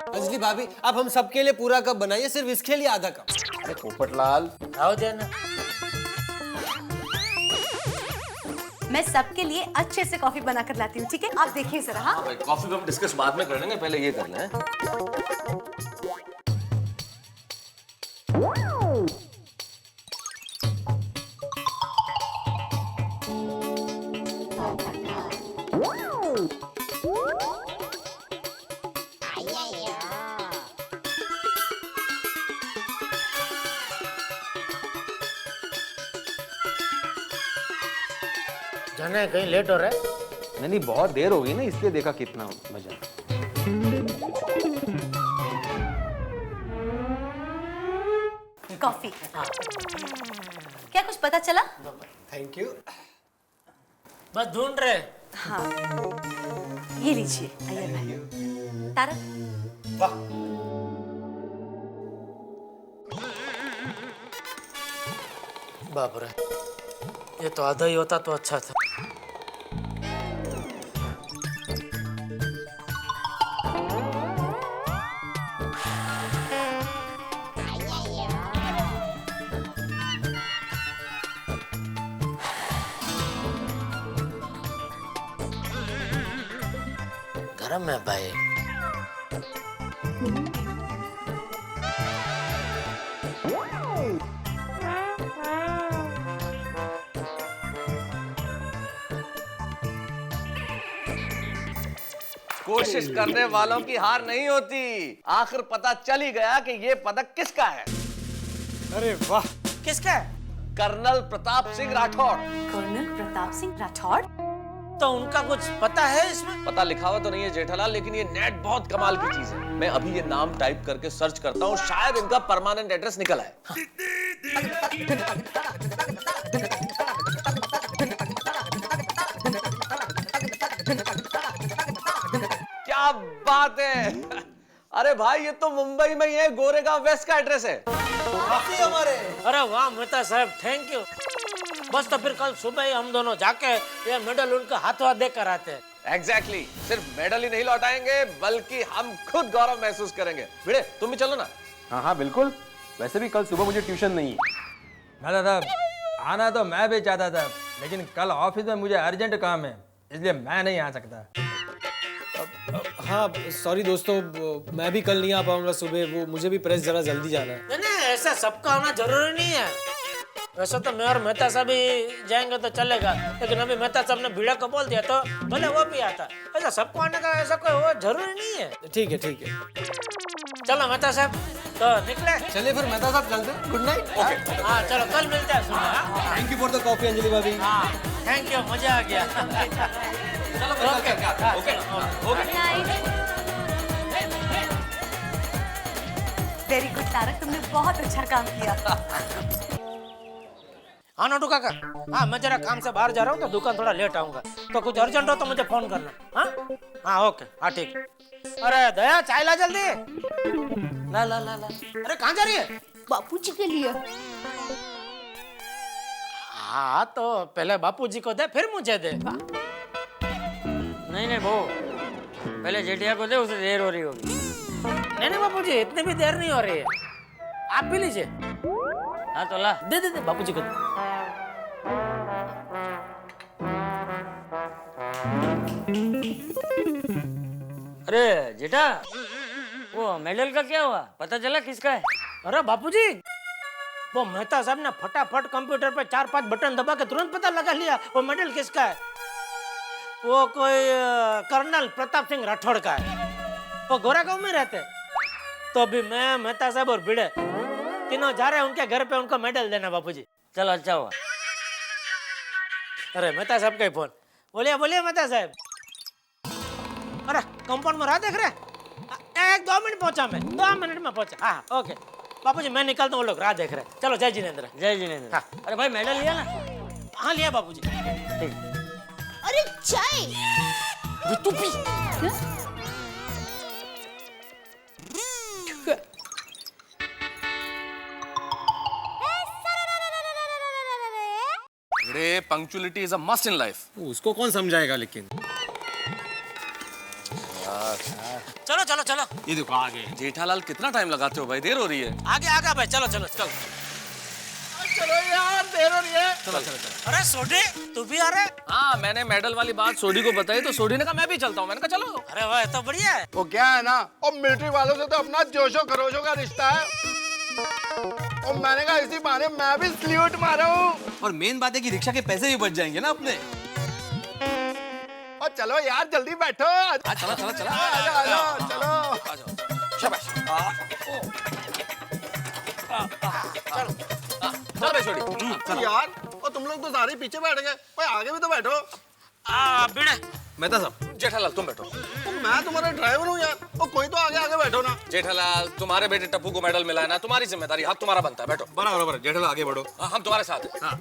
अंजलि भाभी, आप हम सबके लिए पूरा कप बनाइए, सिर्फ इसके लिए आधा कप। अरे पोपटलाल, आओ देना। मैं सबके लिए अच्छे से कॉफी बनाकर लाती हूँ, ठीक है? आप देखिए जरा। हाँ भाई, कॉफी पे हम डिस्कस बाद में कर लेंगे, पहले ये कर लें। जाने कहीं लेट हो रहा है? नहीं नहीं, बहुत देर हो गई ना, इसलिए देखा कितना मजा। कॉफी। क्या कुछ पता चला? Thank you. बस ढूंढ रहे। हाँ, ये लीजिए अय्यर भाई। तारक, वाह, बाप रे, ये तो आधा ही होता तो अच्छा था। गरम है भाई। कोशिश करने वालों की हार नहीं होती। आखिर पता चल ही गया कि ये पदक किसका है। अरे वाह, किसका है? कर्नल प्रताप सिंह राठौड़। कर्नल प्रताप सिंह राठौड़? तो उनका कुछ पता है इसमें? पता लिखा हुआ तो नहीं है जेठालाल, लेकिन ये नेट बहुत कमाल की चीज है। मैं अभी ये नाम टाइप करके सर्च करता हूँ, शायद इनका परमानेंट एड्रेस निकल आए। क्या बात है! अरे भाई, ये तो मुंबई में ही है, गोरेगांव वेस्ट का एड्रेस है। हमारे। अरे वाह मेहता साहब, थैंक यू। बस तो फिर कल सुबह ही हम दोनों जाके ये मेडल उनके हाथों देकर आते हैं। एग्जैक्टली, सिर्फ मेडल ही नहीं लौटाएंगे बल्कि हम खुद गौरव महसूस करेंगे। भिड़े, तुम भी चलो ना। हाँ हाँ बिल्कुल, वैसे भी कल सुबह मुझे ट्यूशन नहीं है। मेहता साहब, आना तो मैं भी चाहता था, लेकिन कल ऑफिस में मुझे अर्जेंट काम है, इसलिए मैं नहीं आ सकता। हाँ सॉरी दोस्तों, मैं भी कल नहीं आ पाऊंगा सुबह, वो मुझे भी प्रेस जरा जल्दी जाना है। नहीं नहीं, ऐसा सबका आना जरूरी नहीं है। वैसे तो मैं और मेहता साहब ही जाएंगे तो चलेगा, लेकिन अभी मेहता साहब ने भीड़ा को बोल दिया तो भले वो भी आता। ऐसा सबको आने का ऐसा कोई वो जरूरी नहीं है। ठीक है ठीक है, चलो मेहता साहब, तो निकले। चलिए फिर मेहता साहब, चलते हैं। Good night. ओके, हाँ चलो, कल मिलते हैं सुबह। Thank you for the coffee Anjali भाभी। हाँ थैंक यू, मजा आ गया। चलो ओके वेरी गुड तारक, तुमने बहुत अच्छा काम किया। हाँ नोटू काका, हाँ मैं जरा काम से बाहर जा रहा हूँ तो दुकान थोड़ा लेट आऊंगा, तो कुछ अर्जेंट हो तो मुझे फोन करना। हाँ हाँ ओके, हाँ ठीक। अरे दया चाय ला जल्दी। ला ला ला ला। अरे कहाँ जा रही है? बापूजी के लिए। हाँ तो पहले बापूजी को दे फिर मुझे दे। नहीं नहीं बहू, पहले जेठिया को दे, उसे देर हो रही होगी। नहीं नहीं बापूजी, इतनी भी देर नहीं हो रही है, आप भी लीजिए। हाँ तो ला, दे दे दे बापूजी को दे। अरे जेठा, वो मेडल का क्या हुआ, पता चला किसका है? अरे बापूजी, वो मेहता साहब ने फटाफट कंप्यूटर पे 4-5 बटन दबा के तुरंत पता लगा लिया वो मेडल किसका है। वो कोई कर्नल प्रताप सिंह राठौड़ का है, वो गोरागांव में रहते। तो अभी मैं, मेहता साहब और भिड़े तीनों जा रहे हैं उनके घर पे उनको मेडल देना बापूजी। चलो अच्छा हुआ। अरे मेहता साहब का ही फोन। बोलिए बोलिए मेहता साहब। अरे कंपाउंड में राह देख रहे? 1-2 मिनट पहुंचा मैं, 2 मिनट में पहुंचा। हाँ ओके बापूजी, मैं निकलता हूँ, वो लोग राह देख रहे हैं। चलो जय जिनेंद्र। जय जिनेंद्र। हाँ। अरे भाई मेडल लिया ना? हाँ लिया बापूजी। ठीक। अरे चाय तू पी। अरे punctuality is a must in life. उसको कौन समझाएगा लेकिन। चलो चलो चलो। ये देखो आगे। जेठालाल कितना टाइम लगाते हो भाई, देर हो रही है। आगे आगे भाई, चलो चलो चलो। चलो यार, देर हो रही है। चलो चलो चलो। अरे सोडी तू भी आ रहे? हाँ मैंने मेडल वाली बात सोडी को बताई तो सोडी ने कहा मैं भी चलता हूँ। मैंने कहा चलो। अरे वाह तो बढ़िया है। वो क्या है ना, और मिलिट्री वालों से तो अपना जोशो खरोशो का रिश्ता है, और मैंने कहा इसी बहाने मैं भी सल्यूट मारा हूँ। और मेन बात है कि रिक्शा के पैसे भी बच जाएंगे ना अपने। और चलो यार जल्दी बैठो। चलो चलो चलो। चलो शाबाश। चल भाई छोड़ी। यार, और तुम लोग तो सारे पीछे बैठ गए, भाई आगे भी तो बैठो। भिड़े। मेहता साहब। जेठालाल तुम बैठो। तो मैं तुम्हारा ड्राइवर हूँ यार, और कोई तो आगे आगे बैठो ना। जेठालाल तुम्हारे बेटे टप्पू को मेडल मिला है ना, तुम्हारी जिम्मेदारी, हाथ तुम्हारा बनता है, बैठो। बराबर बराबर, जेठालाल आगे बढ़ो। हाँ हम तुम्हारे साथ हैं। हाँ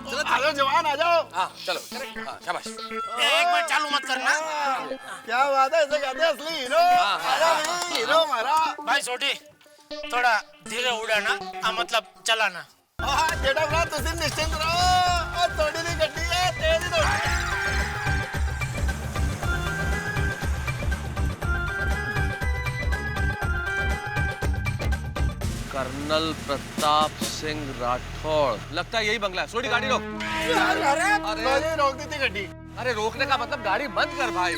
चलो आ जाओ जवान, आ जाओ। हाँ चलो। हाँ शाबाश। एक बार चालू मत करना। क्या बात है, ऐसे कहते हैं असली हीरो। हीरो हमारा। भाई सोडी थोड़ा धीरे उड़ाना, मतलब चलाना। हाँ जेठा तुम निश्चिंत रहो, और थोड़ी सी गड्डी है, तेज दौड़ी। कर्नल प्रताप सिंह राठौड़, लगता है यही बंगला है। सोडी गाड़ी रोक। अरे रोक दी थी गड्डी। अरे रोकने का मतलब गाड़ी बंद कर भाई।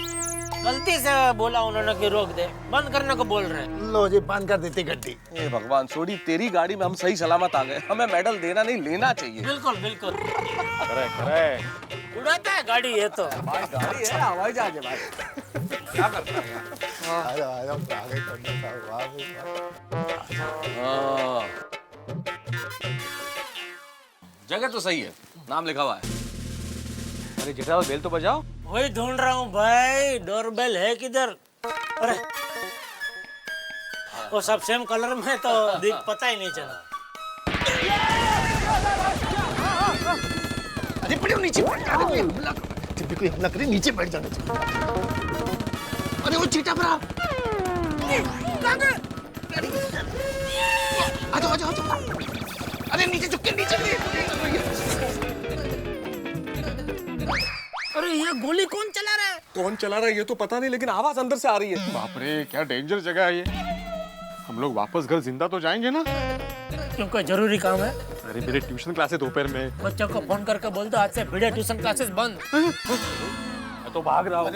गलती से बोला उन्होंने कि रोक दे, बंद करने को बोल रहे हैं। लो जी बंद कर देती गड्डी। हे भगवान सोडी, तेरी गाड़ी में हम सही सलामत आ गए। हमें मेडल देना नहीं लेना चाहिए। बिल्कुल बिल्कुल। करे उड़ाता है गाड़ी ये तो। भाई गाड़ी है, हवाई जहाज है भाई। क्या करता है यार? जगह तो सही है, नाम लिखा हुआ है। अरे जेठालाल बेल तो बजाओ। वही ढूंढ रहा हूँ भाई, डोरबेल है किधर? अरे वो सब सेम कलर में तो पता ही नहीं चला। अरे पड़ो नीचे बैठ जा, नकली नीचे बैठ जाना चाहिए। अरे वो चीटा भरा। आ जाओ। अरे नीचे झुक के नीचे। अरे ये गोली कौन चला रहा है? कौन चला रहा है ये तो पता नहीं, लेकिन आवाज अंदर से आ रही है। बाप रे क्या डेंजर जगह है ये। हम लोग वापस घर जिंदा तो जाएंगे ना? क्यों, कोई जरूरी काम है? अरे मेरे ट्यूशन क्लासेस दोपहर में। बच्चों को फोन करके बोल दो आज से भिड़े ट्यूशन क्लासेस बंद। मैं तो भाग रहा हूँ।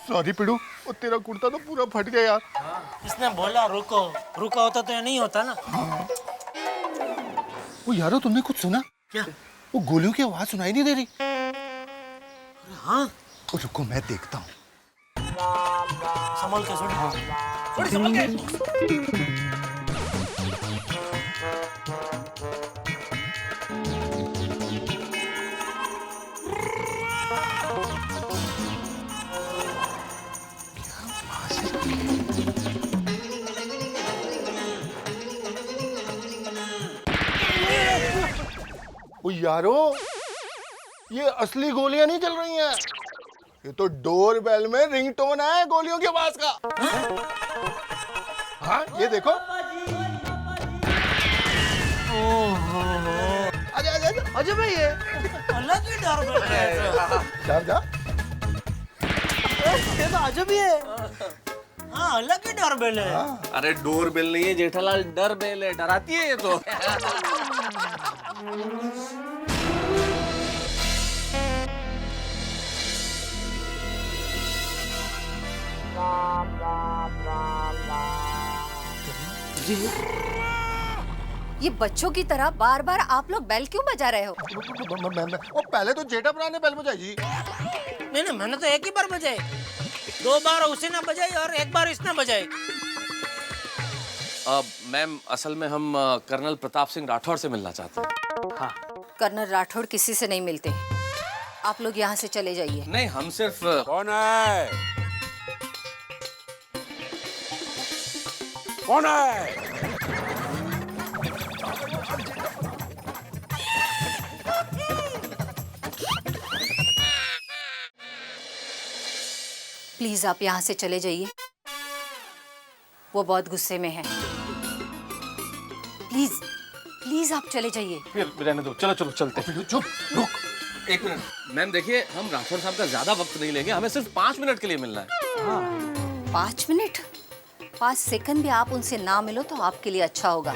सॉरी पिड़ू, वो तेरा कुर्ता तो पूरा फट गया यार। इसने बोला रुको, रुका होता तो ये नहीं होता ना। वो यारो तुमने कुछ सुना क्या? वो गोलियों की आवाज सुनाई नहीं दे रही। हाँ रुको मैं देखता हूँ। संभल के थोड़ी संभल के। ओ यारो, ये असली गोलियां नहीं चल रही हैं, ये तो डोर बेल में रिंगटोन है गोलियों की आवाज का। हाँ ये देखो। आजा आजा आजा। अजय भाई ये अलग ही डर बैठा है। जा जा। ये तो अजय भी है। हाँ अलग ही डर बेल है। अरे डोर बेल नहीं है जेठालाल, डर बेल है, डराती है ये तो। ये बच्चों की तरह बार बार आप लोग बेल क्यों बजा रहे हो? ओ पहले तो जेठापुरा ने बेल बजाई जी। नहीं मैंने तो एक ही बार बजाई, 2 बार उसी ने बजाई और 1 बार इसने बजाई। मैम असल में हम कर्नल प्रताप सिंह राठौड़ से मिलना चाहते हैं। हाँ। कर्नल राठौड़ किसी से नहीं मिलते, आप लोग यहाँ से चले जाइए। नहीं हम सिर्फ। कौन है? कौन है? प्लीज आप यहाँ से चले जाइए, वो बहुत गुस्से में है। प्लीज प्लीज आप चले जाइए। रहने दो, चलो चलो चलते हैं। चुप रुक 1 मिनट। मैम देखिए, हम राठौड़ साहब का ज्यादा वक्त नहीं लेंगे, हमें सिर्फ 5 मिनट के लिए मिलना है। 5 मिनट? 5 सेकंड भी आप उनसे ना मिलो तो आपके लिए अच्छा होगा।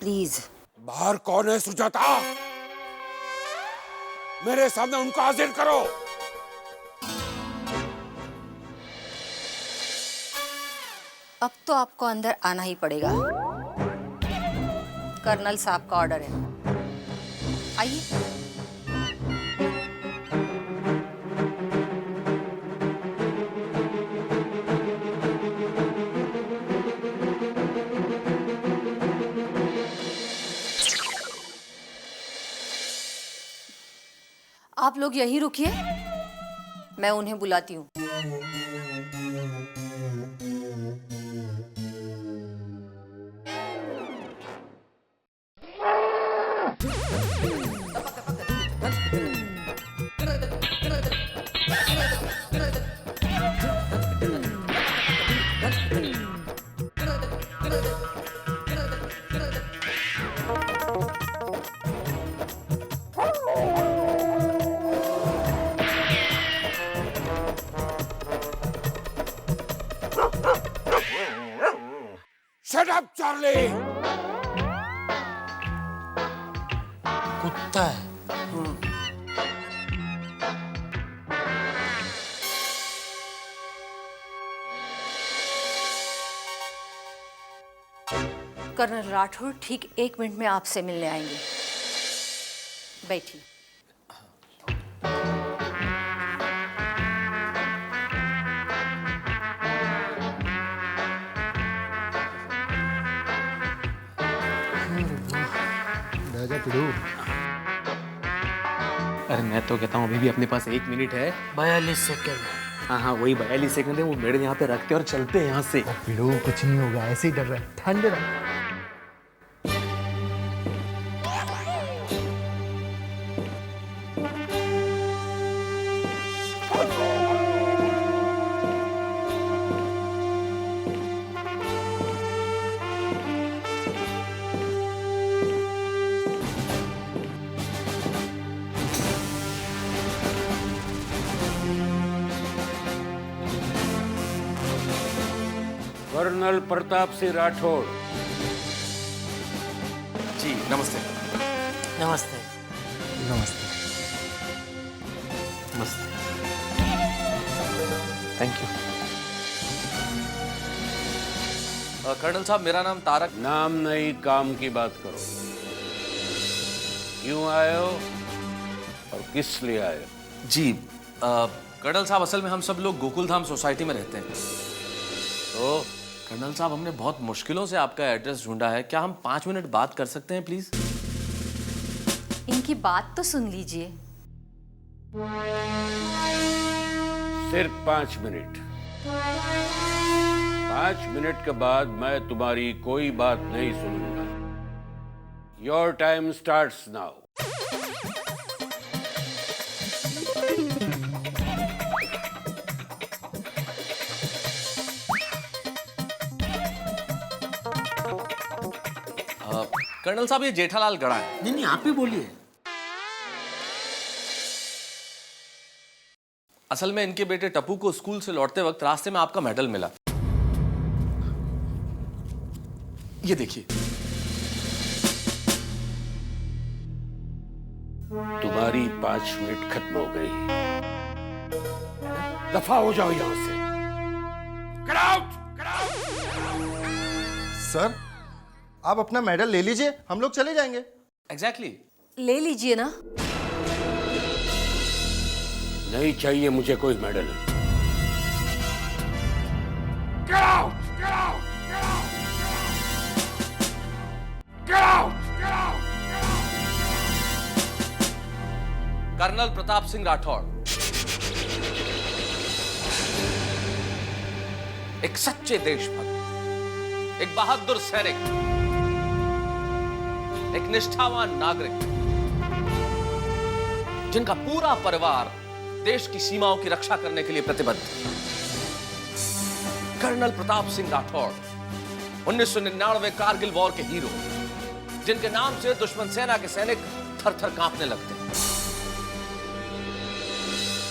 प्लीज। बाहर कौन है सुजाता? मेरे सामने उनको हाजिर करो। अब तो आपको अंदर आना ही पड़ेगा, कर्नल साहब का ऑर्डर है। आइए। आप लोग यहीं रुकिए, मैं उन्हें बुलाती हूँ। Shut up, Charlie! कुत्ता है। कर्नल राठौड़ ठीक 1 मिनट में आपसे मिलने आएंगे, बैठिए। अरे मैं तो कहता हूँ अभी भी अपने पास 1 मिनट है। 42 सेकंड। हाँ हाँ वही 42 सेकंड है, वो मेडल यहाँ पे रखते और चलते हैं यहाँ से। भिड़ो कुछ नहीं होगा, ऐसे ही डर रहा है, ठंड रहा। कर्नल प्रताप सिंह राठौड़। जी नमस्ते। नमस्ते। नमस्ते। नमस्ते। Thank you. कर्नल साहब मेरा नाम तारक। नाम नहीं, काम की बात करो। क्यों आए हो और किस लिए आए हो? जी कर्नल साहब असल में हम सब लोग गोकुल धाम सोसाइटी में रहते हैं। तो कर्नल साहब हमने बहुत मुश्किलों से आपका एड्रेस ढूंढा है, क्या हम 5 मिनट बात कर सकते हैं प्लीज? इनकी बात तो सुन लीजिए। सिर्फ 5 मिनट। 5 मिनट के बाद मैं तुम्हारी कोई बात नहीं सुनूंगा। Your time starts now. Colonel साहब, ये जेठालाल गड़ा है। नहीं आप ही बोलिए। असल में इनके बेटे टप्पू को स्कूल से लौटते वक्त रास्ते में आपका मेडल मिला। ये देखिए। तुम्हारी 5 मिनट खत्म हो गई। दफा हो जाओ यहां से। Get out! सर, आप अपना मेडल ले लीजिए, हम लोग चले जाएंगे। एग्जैक्टली। ले लीजिए ना। नहीं चाहिए मुझे कोई medal. Get out! Get out! Get out! Get out! Get out! Colonel Pratap Singh Rathore, एक सच्चे देशभक्त, एक बहादुर सैनिक, एक निष्ठावान नागरिक, जिनका पूरा परिवार देश की सीमाओं की रक्षा करने के लिए प्रतिबद्ध है। कर्नल प्रताप सिंह राठौड़ 1999 कारगिल वॉर के हीरो, जिनके नाम से दुश्मन सेना के सैनिक थर थर कांपने लगते हैं,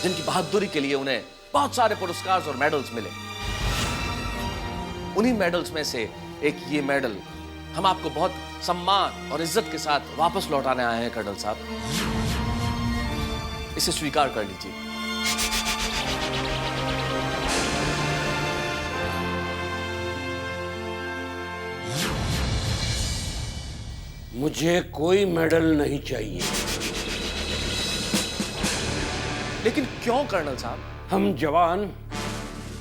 जिनकी बहादुरी के लिए उन्हें बहुत सारे पुरस्कार और मेडल्स मिले। उन्हीं मेडल्स में से एक ये मेडल हम आपको बहुत सम्मान और इज्जत के साथ वापस लौटाने आए हैं कर्नल साहब। इसे स्वीकार कर लीजिए। मुझे कोई मेडल नहीं चाहिए। लेकिन क्यों कर्नल साहब? हम जवान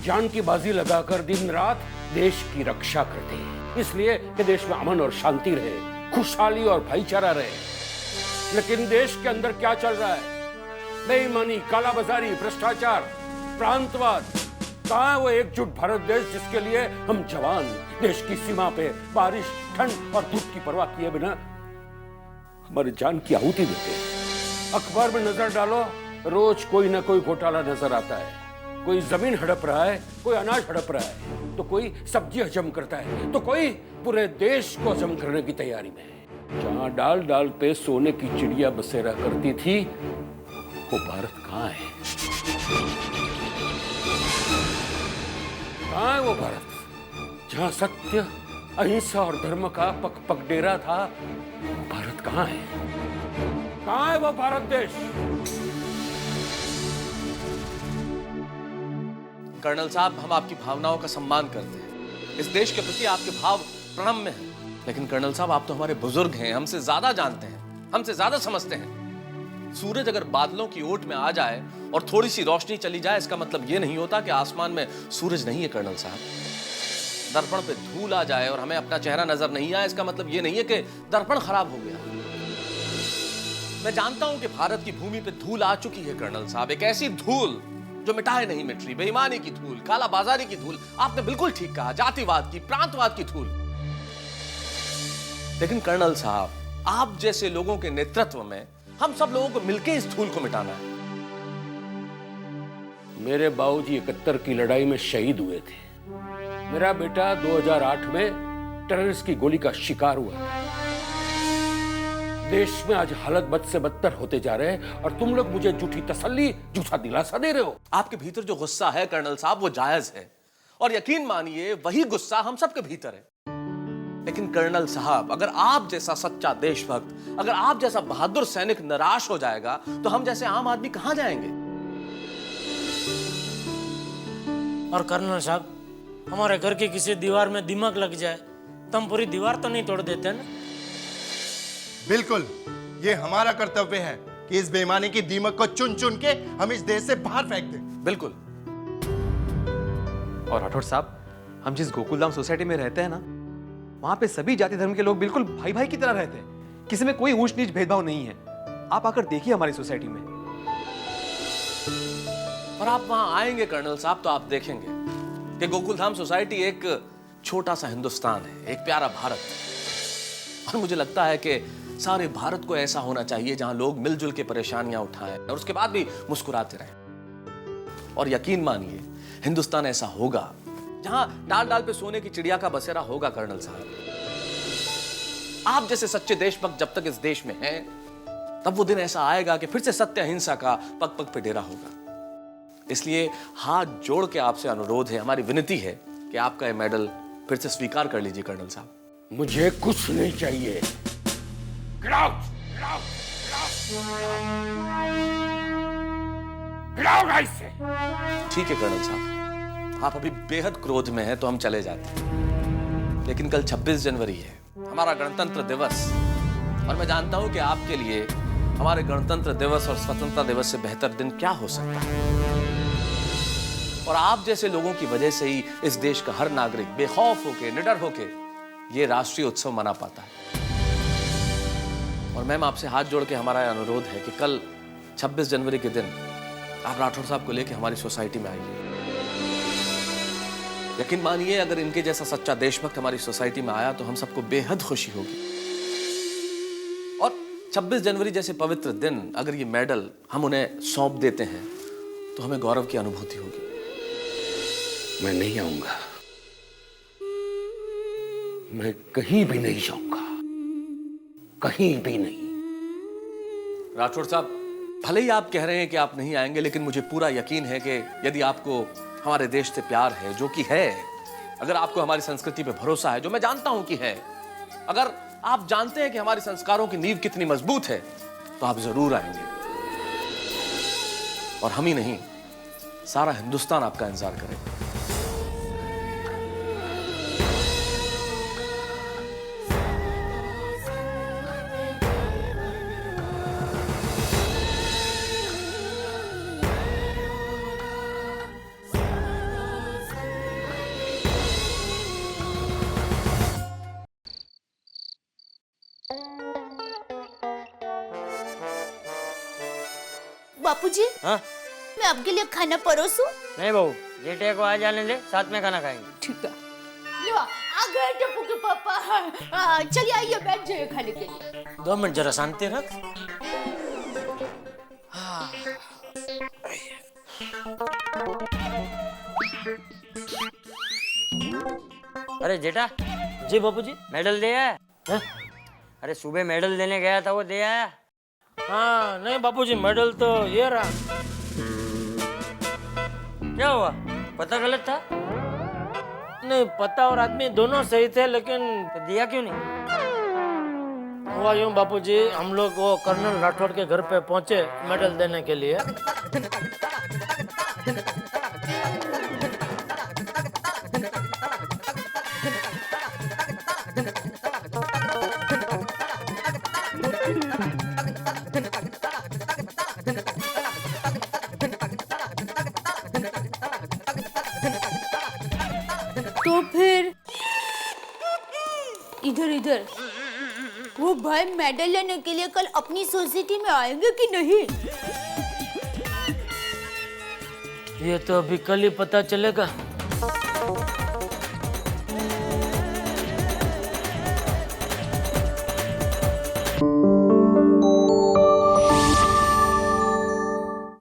जान की बाजी लगाकर दिन रात देश की रक्षा करते हैं, इसलिए कि देश में अमन और शांति रहे, खुशहाली और भाईचारा रहे। लेकिन देश के अंदर क्या चल रहा है? बेईमानी, कालाबाजारी, भ्रष्टाचार, प्रांतवाद। कहाँ है वो एकजुट भारत देश जिसके लिए हम जवान देश की सीमा पे बारिश, ठंड और धूप की परवाह किए बिना हमारी जान की आहुति देते हैं। अखबार में नजर डालो, रोज कोई ना कोई घोटाला नजर आता है। कोई जमीन हड़प रहा है, कोई अनाज हड़प रहा है, तो कोई सब्जी हजम करता है, तो कोई पूरे देश को हजम करने की तैयारी में है। जहां डाल डाल पे सोने की चिड़िया बसेरा करती थी, वो भारत कहाँ है? कहाँ है वो भारत जहां सत्य, अहिंसा और धर्म का पग पग डेरा था? वो भारत कहाँ है? कहाँ है वो भारत देश? कर्नल साहब, हम आपकी भावनाओं का सम्मान करते हैं। इस देश के प्रति आपके भाव प्रणम्य हैं। लेकिन कर्नल साहब, आप तो हमारे बुजुर्ग हैं, हमसे ज्यादा जानते हैं, हमसे ज्यादा समझते हैं। सूरज अगर बादलों की ओट में आ जाए और थोड़ी सी रोशनी चली जाए, इसका मतलब यह नहीं होता कि आसमान में सूरज नहीं है। कर्नल साहब, दर्पण पे धूल आ जाए और हमें अपना चेहरा नजर नहीं आए, इसका मतलब यह नहीं है कि दर्पण खराब हो गया। मैं जानता हूं कि भारत की भूमि पे धूल आ चुकी है कर्नल साहब, एक ऐसी धूल जो मिटाए नहीं मिट रही, बेईमानी की धूल, कालाबाजारी की धूल, आपने बिल्कुल ठीक कहा, जातिवाद की, प्रांतवाद की धूल। लेकिन कर्नल साहब, आप जैसे लोगों के नेतृत्व में हम सब लोगों को मिलकर इस धूल को मिटाना है। मेरे बाबूजी 71 की लड़ाई में शहीद हुए थे। मेरा बेटा 2008 में टेररिस्ट की गोली का शिकार हुआ था। देश में आज हालत बद से बदतर होते जा रहे हैं और तुम लोग मुझे झूठी तसल्ली, झूठा दिलासा दे रहे हो। आपके भीतर जो गुस्सा है कर्नल साहब, वो जायज है, और यकीन मानिए वही गुस्सा हम सबके भीतर है। लेकिन कर्नल साहब, अगर आप जैसा सच्चा देशभक्त, अगर आप जैसा बहादुर सैनिक निराश हो जाएगा, तो हम जैसे आम आदमी कहां जाएंगे? और कर्नल साहब, हमारे घर की किसी दीवार में दिमाग लग जाए तो हम पूरी दीवार तो नहीं तोड़ देते ना? बिल्कुल, ये हमारा कर्तव्य है कि इस बेईमानी की दीमक को चुन चुन के हम इस देश से बाहर फेंक दें। बिल्कुल। और राठौड़ साहब, हम जिस गोकुलधाम सोसाइटी में रहते हैं ना, वहां पे सभी जाति धर्म के लोग बिल्कुल भाई भाई की तरह रहते हैं। किसी में कोई ऊंच नीच भेदभाव नहीं है। आप आकर देखिए हमारी सोसाइटी में। और आप वहां आएंगे कर्नल साहब, तो आप देखेंगे कि गोकुलधाम सोसाइटी एक छोटा सा हिंदुस्तान है, एक प्यारा भारत। और मुझे लगता है कि सारे भारत को ऐसा होना चाहिए जहां लोग मिलजुल के परेशानियां उठाएं और उसके बाद भी मुस्कुराते रहें। और यकीन मानिए, हिंदुस्तान ऐसा होगा जहां डाल डाल पे सोने की चिड़िया का बसेरा होगा। कर्नल साहब, आप जैसे सच्चे देशभक्त जब तक इस देश में हैं, तब वो दिन ऐसा आएगा कि फिर से सत्य अहिंसा का पग पग पे डेरा होगा। इसलिए हाथ जोड़ के आपसे अनुरोध है, हमारी विनती है कि आपका ये मेडल फिर से स्वीकार कर लीजिए कर्नल साहब। मुझे कुछ नहीं चाहिए। Get out! Get out, I say! ठीक है कर्नल साहब, आप अभी बेहद क्रोध में हैं तो हम चले जाते हैं। लेकिन कल 26 जनवरी है, हमारा गणतंत्र दिवस, और मैं जानता हूं कि आपके लिए हमारे गणतंत्र दिवस और स्वतंत्रता दिवस से बेहतर दिन क्या हो सकता है। और आप जैसे लोगों की वजह से ही इस देश का हर नागरिक बेखौफ होके, निडर होके ये राष्ट्रीय उत्सव मना पाता है। और मैम, आपसे हाथ जोड़ के हमारा अनुरोध है कि कल 26 जनवरी के दिन आप राठौर साहब को लेके hमारी सोसाइटी में आइए। यकीन मानिए, अगर इनके जैसा सच्चा देशभक्त हमारी सोसाइटी में आया तो हम सबको बेहद खुशी होगी। और 26 जनवरी जैसे पवित्र दिन अगर ये मेडल हम उन्हें सौंप देते हैं तो हमें गौरव की अनुभूति होगी। मैं नहीं आऊंगा, मैं कहीं भी नहीं जाऊंगा, कहीं भी नहीं। राठौर साहब, भले ही आप कह रहे हैं कि आप नहीं आएंगे, लेकिन मुझे पूरा यकीन है कि यदि आपको हमारे देश से प्यार है, जो कि है, अगर आपको हमारी संस्कृति पे भरोसा है, जो मैं जानता हूं कि है, अगर आप जानते हैं कि हमारे संस्कारों की नींव कितनी मजबूत है, तो आप जरूर आएंगे। और हम ही नहीं, सारा हिंदुस्तान आपका इंतजार करेगा। बापूजी, हाँ? मैं आपके लिए खाना परोसूं? नहीं बहू, जेठे को आ जाने दे, साथ में खाना खाएंगे। ठीक है। लो, आ गए टप्पू के पापा। चलिए आइए, बैठ जाइए खाने के लिए। 2 मिनट जरा शांति रख। अरे जेठा। जी बापूजी। मेडल दे आया? अरे सुबह मेडल देने गया था, वो दे आया? हाँ नहीं बापूजी, मेडल तो ये रहा। क्या हुआ, पता गलत था? नहीं, पता और आदमी दोनों सही थे, लेकिन तो दिया क्यों नहीं? हुआ यूं बापूजी, हम लोग वो कर्नल राठौड़ के घर पे पहुंचे मेडल देने के लिए। तो फिर इधर वो भाई मेडल लेने के लिए कल अपनी सोसाइटी में आएंगे कि नहीं? ये तो अभी कल ही पता चलेगा।